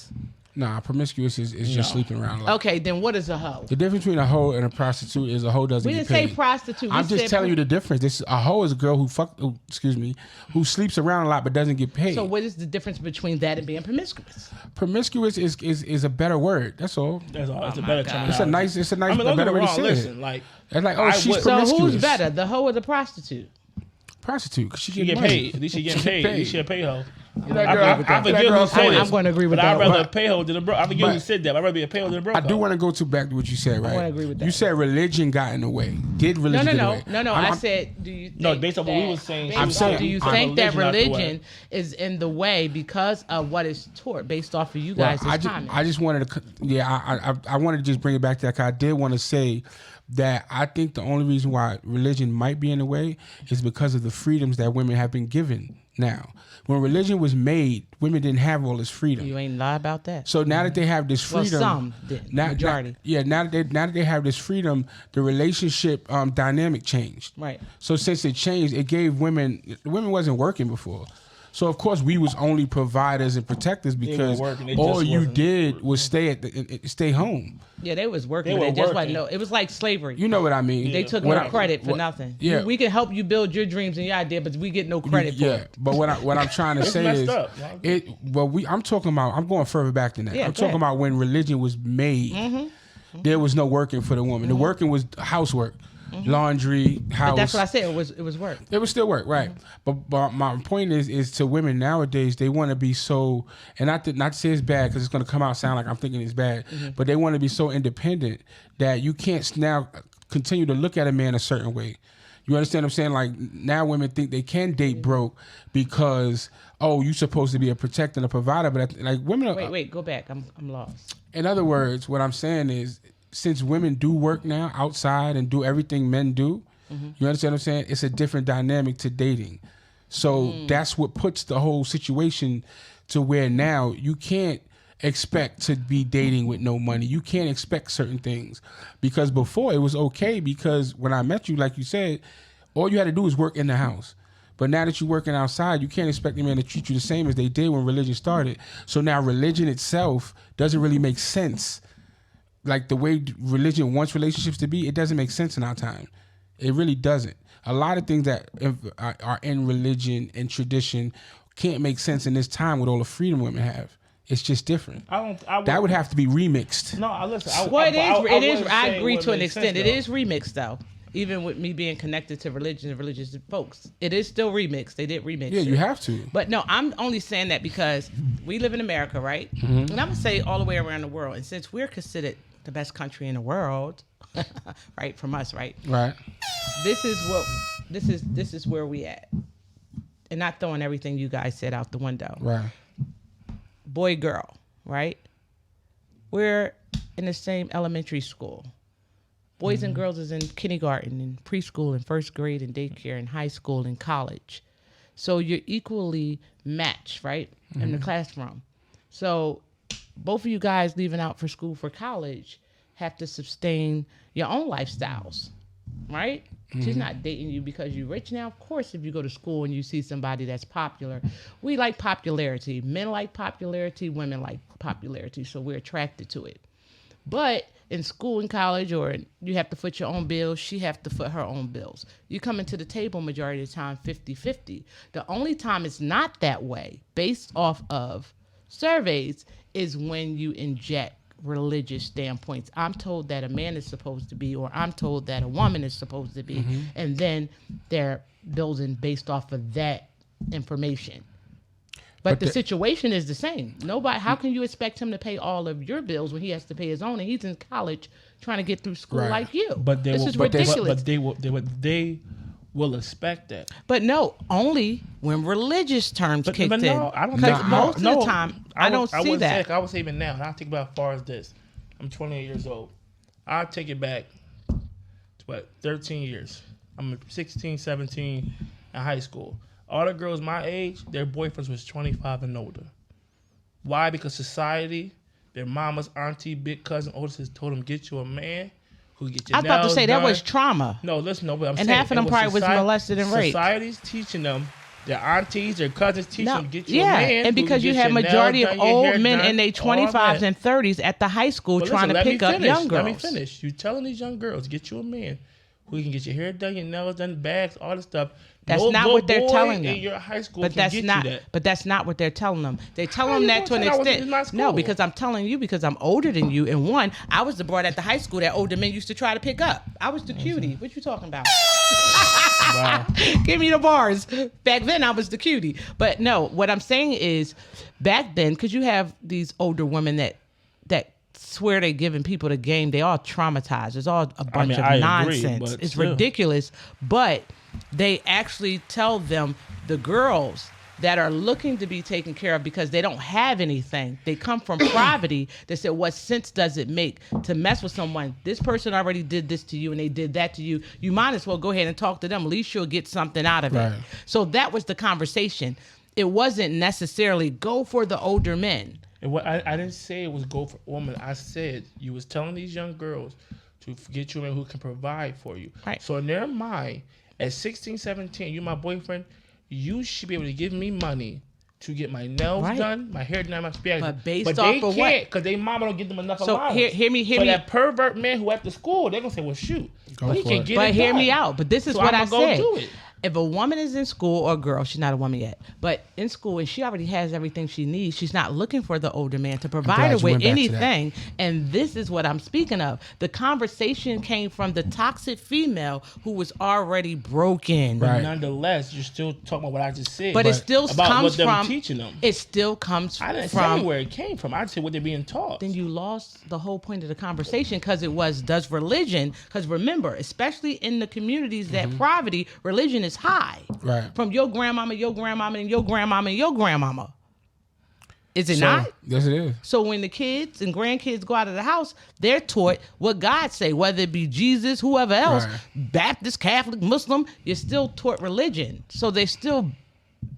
Nah, promiscuous is just sleeping around a lot. Okay, then what is a hoe? The difference between a hoe and a prostitute is a hoe doesn't We get didn't say paid. prostitute. I'm just telling you the difference. A hoe is a girl who sleeps around a lot but doesn't get paid. So what is the difference between that and being promiscuous? Promiscuous is a better word. That's all. That's all. It's a better term. It's a nice I mean, a don't get better me way to wrong. say Listen, it. like It's like, I she's would- So promiscuous. who's better, the hoe or the prostitute? Prostitute, 'cause she she get get money. paid. At least she getting paid. At least she a pay hoe. I forget who said this. I'm going to agree with but that. I'd rather pay hoe than a bro. I forget who said that. I'd rather be a pay hoe than a bro. I do want to go back to what you said, right? I wanna agree with that. You said religion got in the way. Did religion get in the way? No. I said, do you think No, based on what we that- was saying, based I'm on- saying- do you I'm- think that religion out the way. religion is in the way because of what is taught based off of you Well, guys' comments? I just wanted to, I wanted to just bring it back to that. 'Cause I did want to say that I think the only reason why religion might be in the way is because of the freedoms that women have been given now. When religion was made, women didn't have all this freedom. You ain't lie about that. So now that they have this Well, freedom, some did. Majority. now that they have this freedom, the relationship dynamic changed. Right. So since it changed, it gave women wasn't working before. So of course we was only providers and protectors because working, it all just you wasn't- did was stay home. Yeah, they was working. They But were they just working. wasn't. No, it was like slavery. You know what I mean? They took What no I- credit for what- nothing. Yeah. We can help you build your dreams and your idea, but we get no credit for Yeah, it. but what I'm trying to say messed is, up. I'm talking about. I'm going further back than that. Yeah, I'm go talking ahead. about when religion was made. There was no working for the woman. The working was housework, laundry, house. But that's what I said. It was work. It would still work, right? But my point is to women nowadays, they want to be so, and not to say it's bad because it's going to come out sound like I'm thinking it's bad, but they want to be so independent that you can't now continue to look at a man a certain way. You understand what I'm saying? Like now women think they can date broke because, oh, you're supposed to be a protector and a provider, but like women are, Wait, go back. I'm lost. in other words, what I'm saying is, since women do work now outside and do everything men do, you understand what I'm saying? It's a different dynamic to dating. So that's what puts the whole situation to where now you can't expect to be dating with no money. You can't expect certain things because before it was okay because when I met you, like you said, all you had to do was work in the house. But now that you're working outside, you can't expect a man to treat you the same as they did when religion started. So now religion itself doesn't really make sense. Like the way religion wants relationships to be, it doesn't make sense in our time. It really doesn't. A lot of things that are in religion and tradition can't make sense in this time with all the freedom women have. It's just different. That would have to be remixed. No, listen. Well, it is. wouldn't I say agree what to an makes extent. sense, It though. is remixed though. Even with me being connected to religion and religious folks, it is still remixed. They did remix. Yeah, it. you have to. But no, I'm only saying that because we live in America, right? And I'm gonna say all the way around the world. And since we're considered the best country in the world, right, from us, right? Right. This is where we at, and not throwing everything you guys said out the window. Right. Boy, girl, right? We're in the same elementary school. Boys and girls is in kindergarten and preschool and first grade and daycare and high school and college. So you're equally matched, right, in the classroom. So both of you guys leaving out for school for college have to sustain your own lifestyles, right? She's not dating you because you're rich now. Of course, if you go to school and you see somebody that's popular, we like popularity. Men like popularity, women like popularity, so we're attracted to it. But in school and college, or you have to foot your own bills, she have to foot her own bills. You come into the table majority of the time 50-50. The only time it's not that way, based off of surveys, is when you inject religious standpoints. I'm told that a man is supposed to be, or I'm told that a woman is supposed to be, and then they're building based off of that information. But the situation is the same. Nobody. How can you expect him to pay all of your bills when he has to pay his own, and he's in college trying to get through school Right. like you? But This is ridiculous. But they will expect that. But no, only when religious terms kicked but in. no, I don't Because think most of the time, I don't see that. I would say even now, and I'll think about as far as this. I'm 28 years old. I'll take it back to 13 years. I'm 16, 17 in high school. All the girls my age, their boyfriends was 25 and older. Why? Because society, their mama's auntie, big cousin, older sister told them, get you a man who get your I was about to nails say that done. was trauma. No, listen, no, but I'm And saying. half of them probably was molested and raped. Society's teaching them, their aunties, their cousins teaching No, them, get you a yeah, man. and who because can you get have your majority nails of done, your hair old men done, in their all 25s that. and 30s at the high school But trying listen, to let me pick up finish. young girls. Let me finish. You telling these young girls, get you a man who can get your hair done, your nails done, bags, all this stuff. That's No not little what they're boy telling them. in your high school But can that's get not. you that. But that's not what they're telling them. They tell How them you that to an gonna tell I was in my extent. No, school? because I'm telling you because I'm older than you. And one, I was the broad at the high school that older men used to try to pick up. I was the cutie. What you talking about? Give me the bars. Back then, I was the cutie. But no, what I'm saying is, back then, because you have these older women that swear they're giving people the game, they all traumatized. It's all a bunch of nonsense. It's ridiculous. But they actually tell them, the girls that are looking to be taken care of because they don't have anything. They come from poverty. They said, what sense does it make to mess with someone? This person already did this to you and they did that to you. You might as well go ahead and talk to them. At least you'll get something out of it. So that was the conversation. It wasn't necessarily go for the older men. I didn't say it was go for women. I said you was telling these young girls to get you a man who can provide for you. Right. So in their mind, at 16, 17, you my boyfriend, you should be able to give me money to get my nails done, my hair done, my spaghetti. But based off of what? Because they mama don't give them enough allowance. So hear me. That pervert man who at the school, they're going to say, well, shoot. He can get it But hear done. me out. But this is what I said. Do it. If a woman is in school, or a girl, she's not a woman yet, but in school and she already has everything she needs, she's not looking for the older man to provide her with anything. And this is what I'm speaking of. The conversation came from the toxic female who was already broken. But nonetheless, you're still talking about what I just said. But it still about comes what them from teaching them. It still comes I didn't from say where it came from. I just said what they're being taught. Then you lost the whole point of the conversation, because it was, does religion, because remember, especially in the communities that poverty, religion is high. Right. From your grandmama, your grandmama, and your grandmama, and your grandmama. Is it not? Yes, it is. So when the kids and grandkids go out of the house, they're taught what God say, whether it be Jesus, whoever else, Baptist, Catholic, Muslim, you're still taught religion. So they're still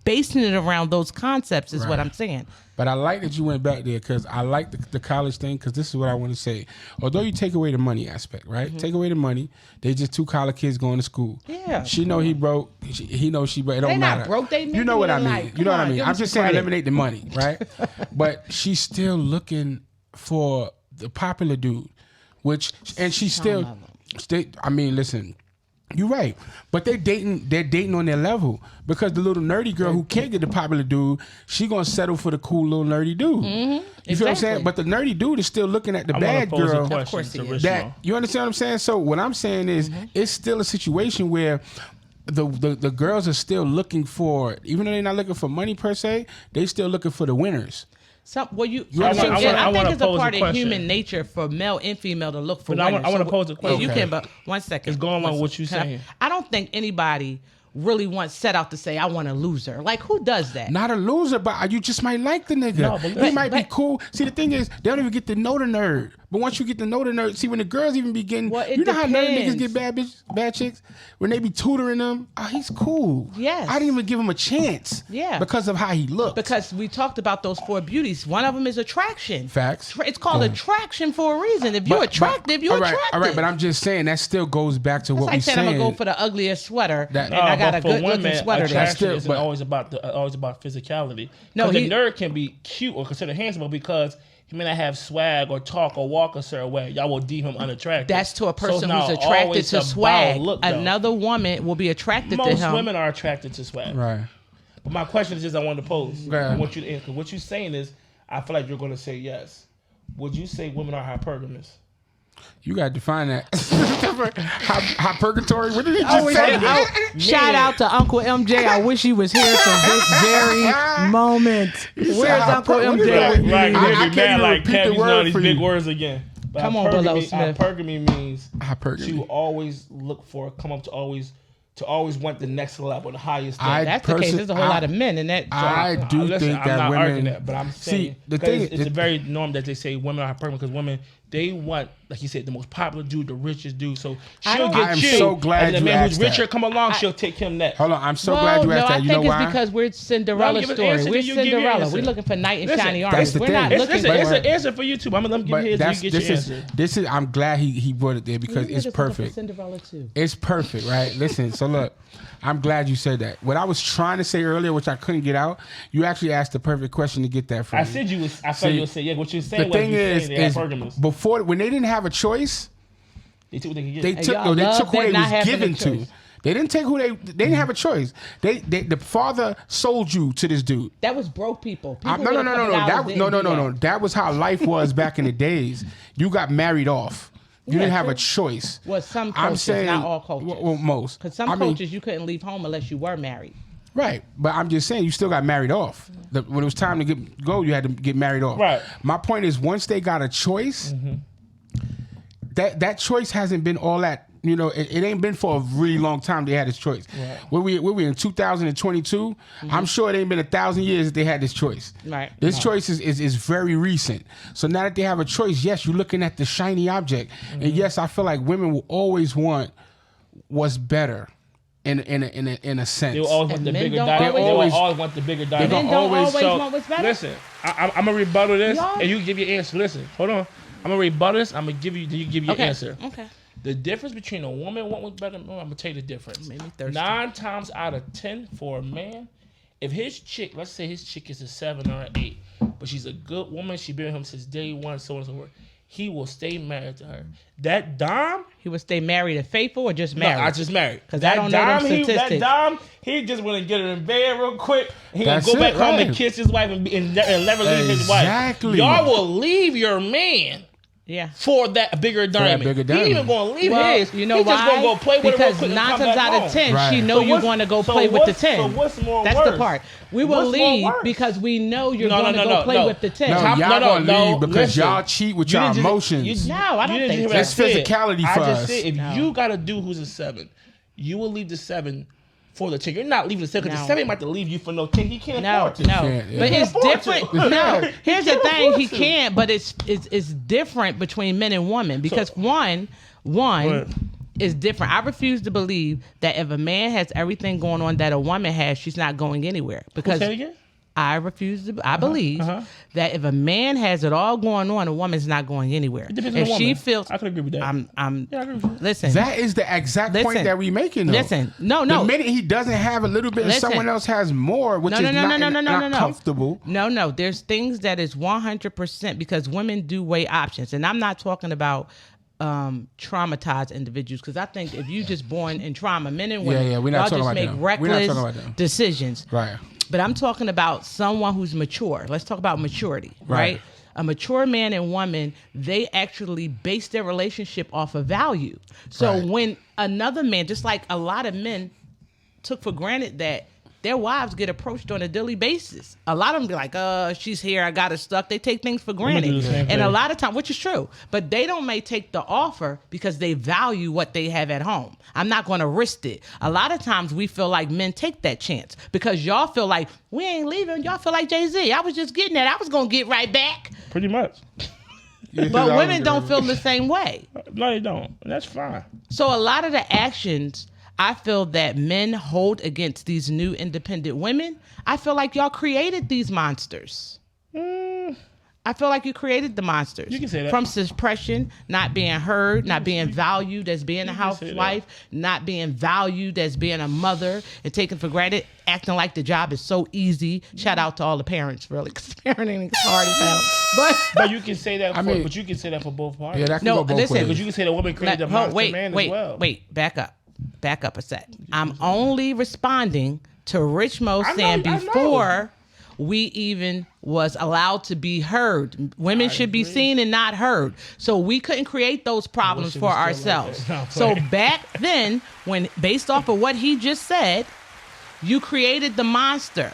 basing it around those concepts is what I'm saying. But I like that you went back there, because I like the college thing, because this is what I want to say. Although you take away the money aspect, right? Take away the money. They just two college kids going to school. Yeah. She know he broke. He knows she broke. It don't matter. Not broke. They you know what I mean. Like, you know what I mean. I'm just saying credit. eliminate the money, right? But she's still looking for the popular dude, and she's still. I mean, listen. You're right, but they're dating on their level, because the little nerdy girl who can't get the popular dude, she gonna settle for the cool little nerdy dude. You feel what I'm saying? But the nerdy dude is still looking at the bad girl. Of course he is. You understand what I'm saying? So what I'm saying is, it's still a situation where the girls are still looking for, even though they're not looking for money per se, they still looking for the winners. I think it's a part of human nature for male and female to look for winners. I want to pose a question. You can, but 1 second. It's going on what you're saying. I don't think anybody really set out to say, I want a loser. Like, who does that? Not a loser, but you just might like the nigga. No, he might be cool. See, the thing is, they don't even get to know the nerd. But once you get to know the nerd, see, when the girls even begin, you know how nerd niggas get bad chicks? When they be tutoring them, he's cool. Yes. I didn't even give him a chance. Yeah. Because of how he looked. Because we talked about those 4 beauties. One of them is attraction. Facts. It's called attraction for a reason. If you're attractive, you're attractive. All right, but I'm just saying, that still goes back to what we're saying. I'm going to go for the ugliest sweater, and I got a good looking sweater. Attraction isn't always about physicality. No, the nerd can be cute or considered handsome, because he may not have swag or talk or walk a certain way. Y'all will deem him unattractive. That's to a person who's attracted to swag. Another woman will be attracted to him. Most women are attracted to swag. Right. But my question is I wanted to pose. I want you to answer. What you're saying is, I feel like you're going to say yes. Would you say women are hypergamous? You got to define that. Hypergatory? What did he just say? Shout out to Uncle MJ. I wish he was here for this very moment. Where's Uncle MJ? Right, I can't like Cam using all these big words again. But come on, Willow Smith. Hypergamy means to always look for, to always want the next level, the highest thing. That's the case. There's a whole lot of men in that. I do think that I'm not women. Arguing that, but I'm saying it's a very norm that they say women are hypergamous, because women, they want, like you said, the most popular dude, the richest dude. So she'll get you. So glad and the man who's richer come along, she'll take him next. Hold on, I'm so glad you asked that. You know why? I think it's because we're Cinderella story. We're Cinderella. We're looking for knight in shiny armor. That's the thing. It's an answer for you too. I'm gonna give you his. You get your answer. This is. I'm glad he brought it there, because it's perfect. Cinderella too. It's perfect, right? Listen. So look, I'm glad you said that. What I was trying to say earlier, which I couldn't get out, you actually asked the perfect question to get that from me. I said you was. I thought you would say, yeah. What you're saying the thing is before, when they didn't have a choice, they took what they could get. They took who they was given to. They didn't take who they didn't have a choice. The father sold you to this dude. That was broke people. No. That was how life was back in the days. You got married off. You didn't have a choice. Well, some I'm cultures, saying, not all cultures. Well, most. Because some cultures you couldn't leave home unless you were married. Right, but I'm just saying you still got married off. When it was time to go, you had to get married off. Right. My point is, once they got a choice, that choice hasn't been all that. You know, it ain't been for a really long time they had this choice. Right. Where we in 2022, I'm sure it ain't been 1,000 years that they had this choice. Right. This choice is very recent. So now that they have a choice, yes, you're looking at the shiny object. And yes, I feel like women will always want what's better. In a sense, They will always want the men bigger don't diamond. They will always- always want the bigger diamond. Men don't always want what's better. Listen, I'm gonna rebuttal this, Y'all- and you give your answer. Listen, hold on. I'm gonna rebuttal this. I'm gonna give you. You give your answer. Okay. The difference between a woman want what's better. I'm gonna tell you the difference. Made me thirsty. 9 times out of 10 for a man, if his chick, let's say his chick is a 7 or an 8, but she's a good woman, she been with him since day one, so on and so forth. He will stay married to her. That dime, He would stay married and faithful or just married? no, I just married. 'Cause I don't know them that statistics. dime, he just want to get her in bed real quick. He gonna That's go back it, home right. and kiss his wife and never leave his wife. Exactly. Y'all will leave your man Yeah. for that bigger diamond. bigger He diamond. even gonna leave Well, his. you know he why? just gonna go play with her real Because quick and 9 come times back out of home. 10, Right. she know So you're what's- going to go so play with the what's- 10. so what's more That's worse? the part. We will What's more leave worse? because we know you're No, going no, to go no, play no. with the 10. No, Tom- y'all gonna leave because listen. y'all cheat with You your didn't just- emotions. No, I don't you didn't think hear so. what I That's said. physicality I for just us. said if No. you got a dude who's a 7, you will leave the 7 for the 10. You're not leaving the 7 because No. the 7 might have to leave you for no 10. He can't No, afford to. no, can't, yeah. but He it's can't afford different. to. No, here's the can't thing: afford he to. can't. But it's different between men and women because one Right. is different. I refuse to believe that if a man has everything going on that a woman has, she's not going anywhere. Because Say it again? I refuse to. I believe that if a man has it all going on, a woman's not going anywhere. It depends If on the she woman. feels, I could agree with that. I'm. Yeah, I agree with you. Listen. That is the exact point Listen. that we making. Though. Listen. No. The minute he doesn't have a little bit and Listen. someone else has more, which is not comfortable. No. There's things that is 100% because women do weigh options, and I'm not talking about traumatized individuals because I think if you just born in trauma, men and women, Yeah, we're not y'all talking just about make them. We're not reckless talking about them. decisions. Right. But I'm talking about someone who's mature. Let's talk about maturity, Right. right? A mature man and woman, they actually base their relationship off of value. So Right. when another man, just like a lot of men took for granted that their wives get approached on a daily basis. A lot of them be like, she's here, I got her stuck. They take things for do granted. the same And a thing. lot of time, which is true, but they don't may take the offer because they value what they have at home. I'm not going to risk it. A lot of times we feel like men take that chance because y'all feel like we ain't leaving. Y'all feel like Jay-Z. I was just getting that. I was going to get right back. Pretty much. But women don't feel the same way. No, they don't. And that's fine. So a lot of the actions I feel that men hold against these new independent women, I feel like y'all created these monsters. I feel like you created the monsters. You can say that. From suppression, not being heard, not being valued as being a can say that. housewife, not being valued as being a mother, and taken for granted, acting like the job is so easy. Shout out to all the parents, really, because parenting is hard as hell. But you can say that. mean- But you can say that for both parties. Yeah, that can No, go both listen. ways. But you can say the woman created the monster man as well. Wait, back up a sec. I'm only responding to Rich Mo saying I know. before we even was allowed to be heard. Women should be seen and not heard. So we couldn't create those problems it for was still like ourselves. that. So back then, when based off of what he just said, you created the monster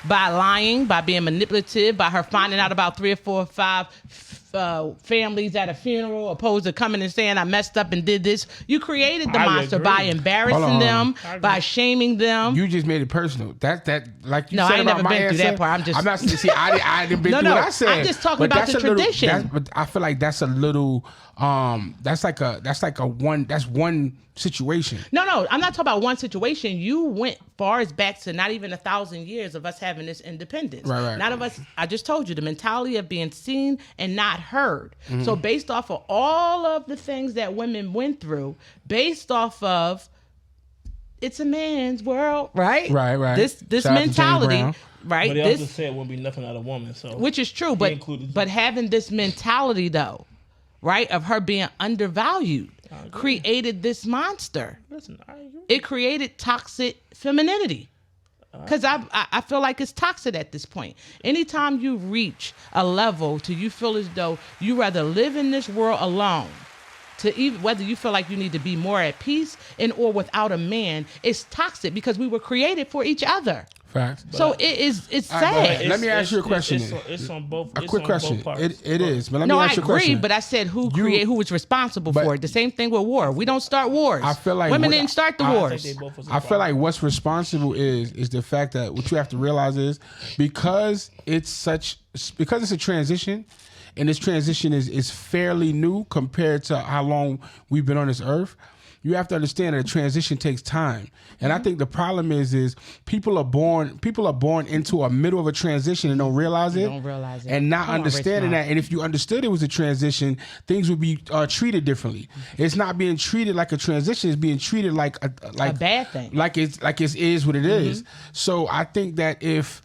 by lying, by being manipulative, by her finding out about 3 or 4 or 5 families at a funeral, opposed to coming and saying I messed up and did this. You created the I monster agree. by embarrassing Hold on. them, I agree. by shaming them. You just made it personal. That like you No, said I ain't about never my been through answer. that part. I'm not see. I didn't been No, through no, what I said. I'm just talking But about that's the a little- tradition. but I feel like that's a little. That's like a one. That's one situation. No, I'm not talking about one situation. You went far as back to not even 1,000 years of us having this independence. Right. None of us, I just told you, the mentality of being seen and not heard. Mm-hmm. So based off of all of the things that women went through, based off of it's a man's world, right? Right. This Shout out to James mentality, Brown. right? But they also This, said it wouldn't be nothing out of woman. So which is true, included but having this mentality though, right, of her being undervalued, created this monster. listen, I agree. It created toxic femininity. Because I feel like it's toxic at this point. Anytime you reach a level to you feel as though you rather live in this world alone to even whether you feel like you need to be more at peace and or without a man, it's toxic because we were created for each other. Facts. So it's All right, sad. let me ask you a question. It's on both. A quick question. It is, but let No, me I ask you a agree, question. but I said who was responsible But- for it. The same thing with war. We don't start wars. I feel like women what- didn't start the I- wars. I feel like what's responsible is the fact that what you have to realize is because it's a transition, and this transition is fairly new compared to how long we've been on this earth. You have to understand that a transition takes time, and I think the problem is people are born into a middle of a transition and don't realize it, and not Come on, understanding Rich that. And if you understood it was a transition, things would be treated differently. It's not being treated like a transition; it's being treated like a bad thing. like it is what it is. So I think that if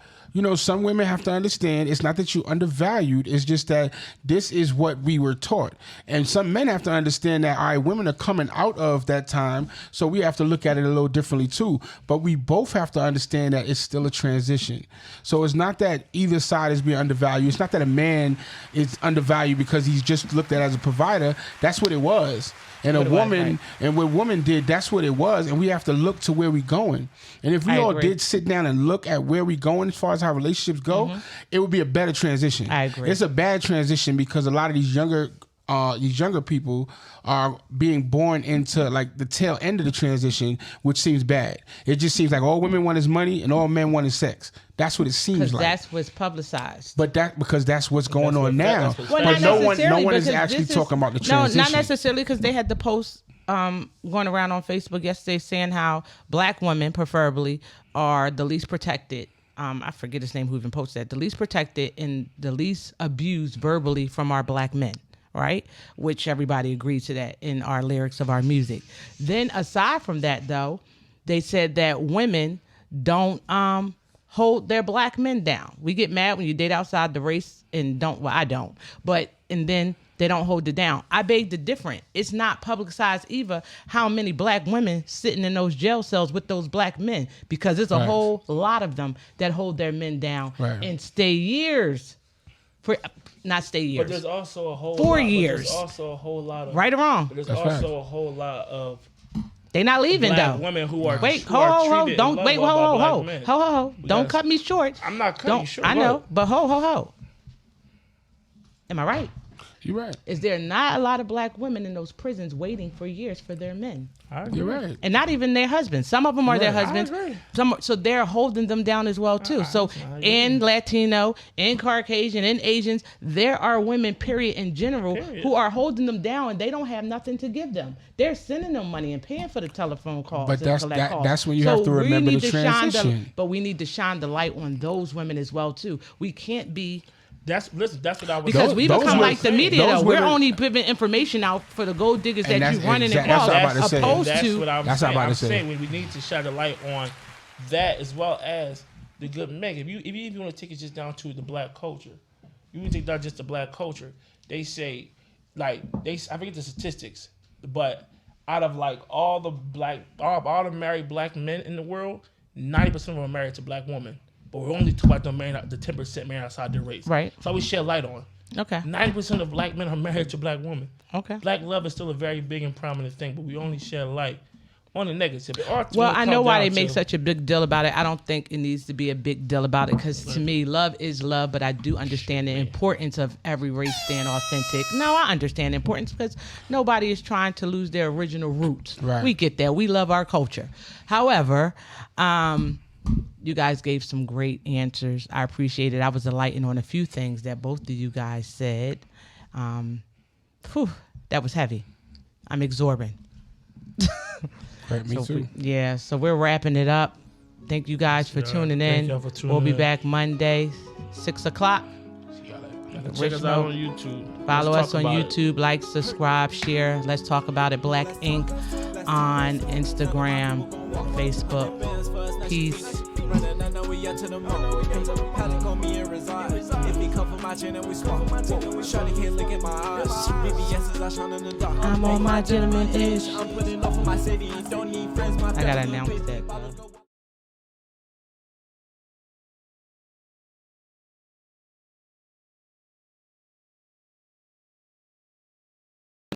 some women have to understand it's not that you're undervalued, it's just that this is what we were taught. And some men have to understand that, all right, women are coming out of that time, so we have to look at it a little differently too. But we both have to understand that it's still a transition. So it's not that either side is being undervalued. It's not that a man is undervalued because he's just looked at as a provider. That's what it was. And a woman, and what woman did, that's what it was. And we have to look to where we're going. And if we all did sit down and look at where we're going as far as how relationships go, it would be a better transition. I agree. It's a bad transition because a lot of these younger people are being born into like the tail end of the transition, which seems bad. It just seems like all women want is money and all men want is sex. That's what it seems Because like. that's what's publicized. But because that's what's going on now. Well, But not no necessarily, one is because actually this talking about the transition. No, not necessarily, because they had the post going around on Facebook yesterday saying how black women, preferably, are the least protected. I forget his name who even posted that. The least protected and the least abused verbally from our black men. Right? Which everybody agrees to that in our lyrics of our music. Then aside from that, though, they said that women don't hold their black men down. We get mad when you date outside the race and I don't. And then they don't hold it down. I beg to differ. It's not publicized either how many black women sitting in those jail cells with those black men, because there's a whole lot of them that hold their men down and stay years for... Not stay years. But there's also a whole 4 lot, years. There's also a whole lot of right or wrong. But there's That's also right. a whole lot of They not leaving black though. women who are Wait, who are ho, treated don't and wait, loved by ho, black men. don't gotta- cut me short. I'm not cutting you short. I Go know, ahead. but ho. Am I right? You're right. Is there not a lot of black women in those prisons waiting for years for their men? You're right. And not even their husbands. Some of them are their husbands. agree. So they're holding them down as well too. So in Latino, in Caucasian, in Asians, there are women, period, in general, who are holding them down, and they don't have nothing to give them. They're sending them money and paying for the telephone calls. But and that's when you have to we remember need the to shine transition. but we need to shine the light on those women as well too. We can't be. That's what I was Because Those- we those become women- like the media, those though. We're women- only giving information out for the gold diggers And that you that's running exact- across, that's what I'm about to say. opposed That's to what I'm That's saying. what I'm about I'm to say. saying we need to shine the light on that as well as the good men. If you want to take it just down to the black culture, you want to take down just the black culture. They say, I forget the statistics, but out of like all the married black men in the world, 90% of them are married to black women. But we're only talking about the 10% married outside their race. Right. So we shed light on. Okay. 90% of black men are married to black women. Okay. Black love is still a very big and prominent thing, but we only shed light on the negative. Well, I know why they make such a big deal about it. I don't think it needs to be a big deal about it, because to me, love is love, but I do understand the importance of every race staying authentic. No, I understand the importance because nobody is trying to lose their original roots. Right. We get that. We love our culture. However, you guys gave some great answers. I appreciate it. I was enlightened on a few things that both of you guys said. That was heavy. I'm absorbing. Right, me too. So we're wrapping it up. Thank you guys for tuning in. Thank y'all for tuning We'll be in. back Monday, 6 o'clock. Check us out on YouTube. Follow Let's us talk on about it. YouTube, like, subscribe, share. Let's talk about it. Black Ink on Instagram, Facebook. Peace. Running, I know we out to the moon. Paddock on me and reside. If he come from my chain and we swap. Shawty can't look at my eyes. BBS I shine in the dark. I'm on my gentleman ish. I'm putting off for my city. Don't need friends. My I gotta family announce pays that. $5.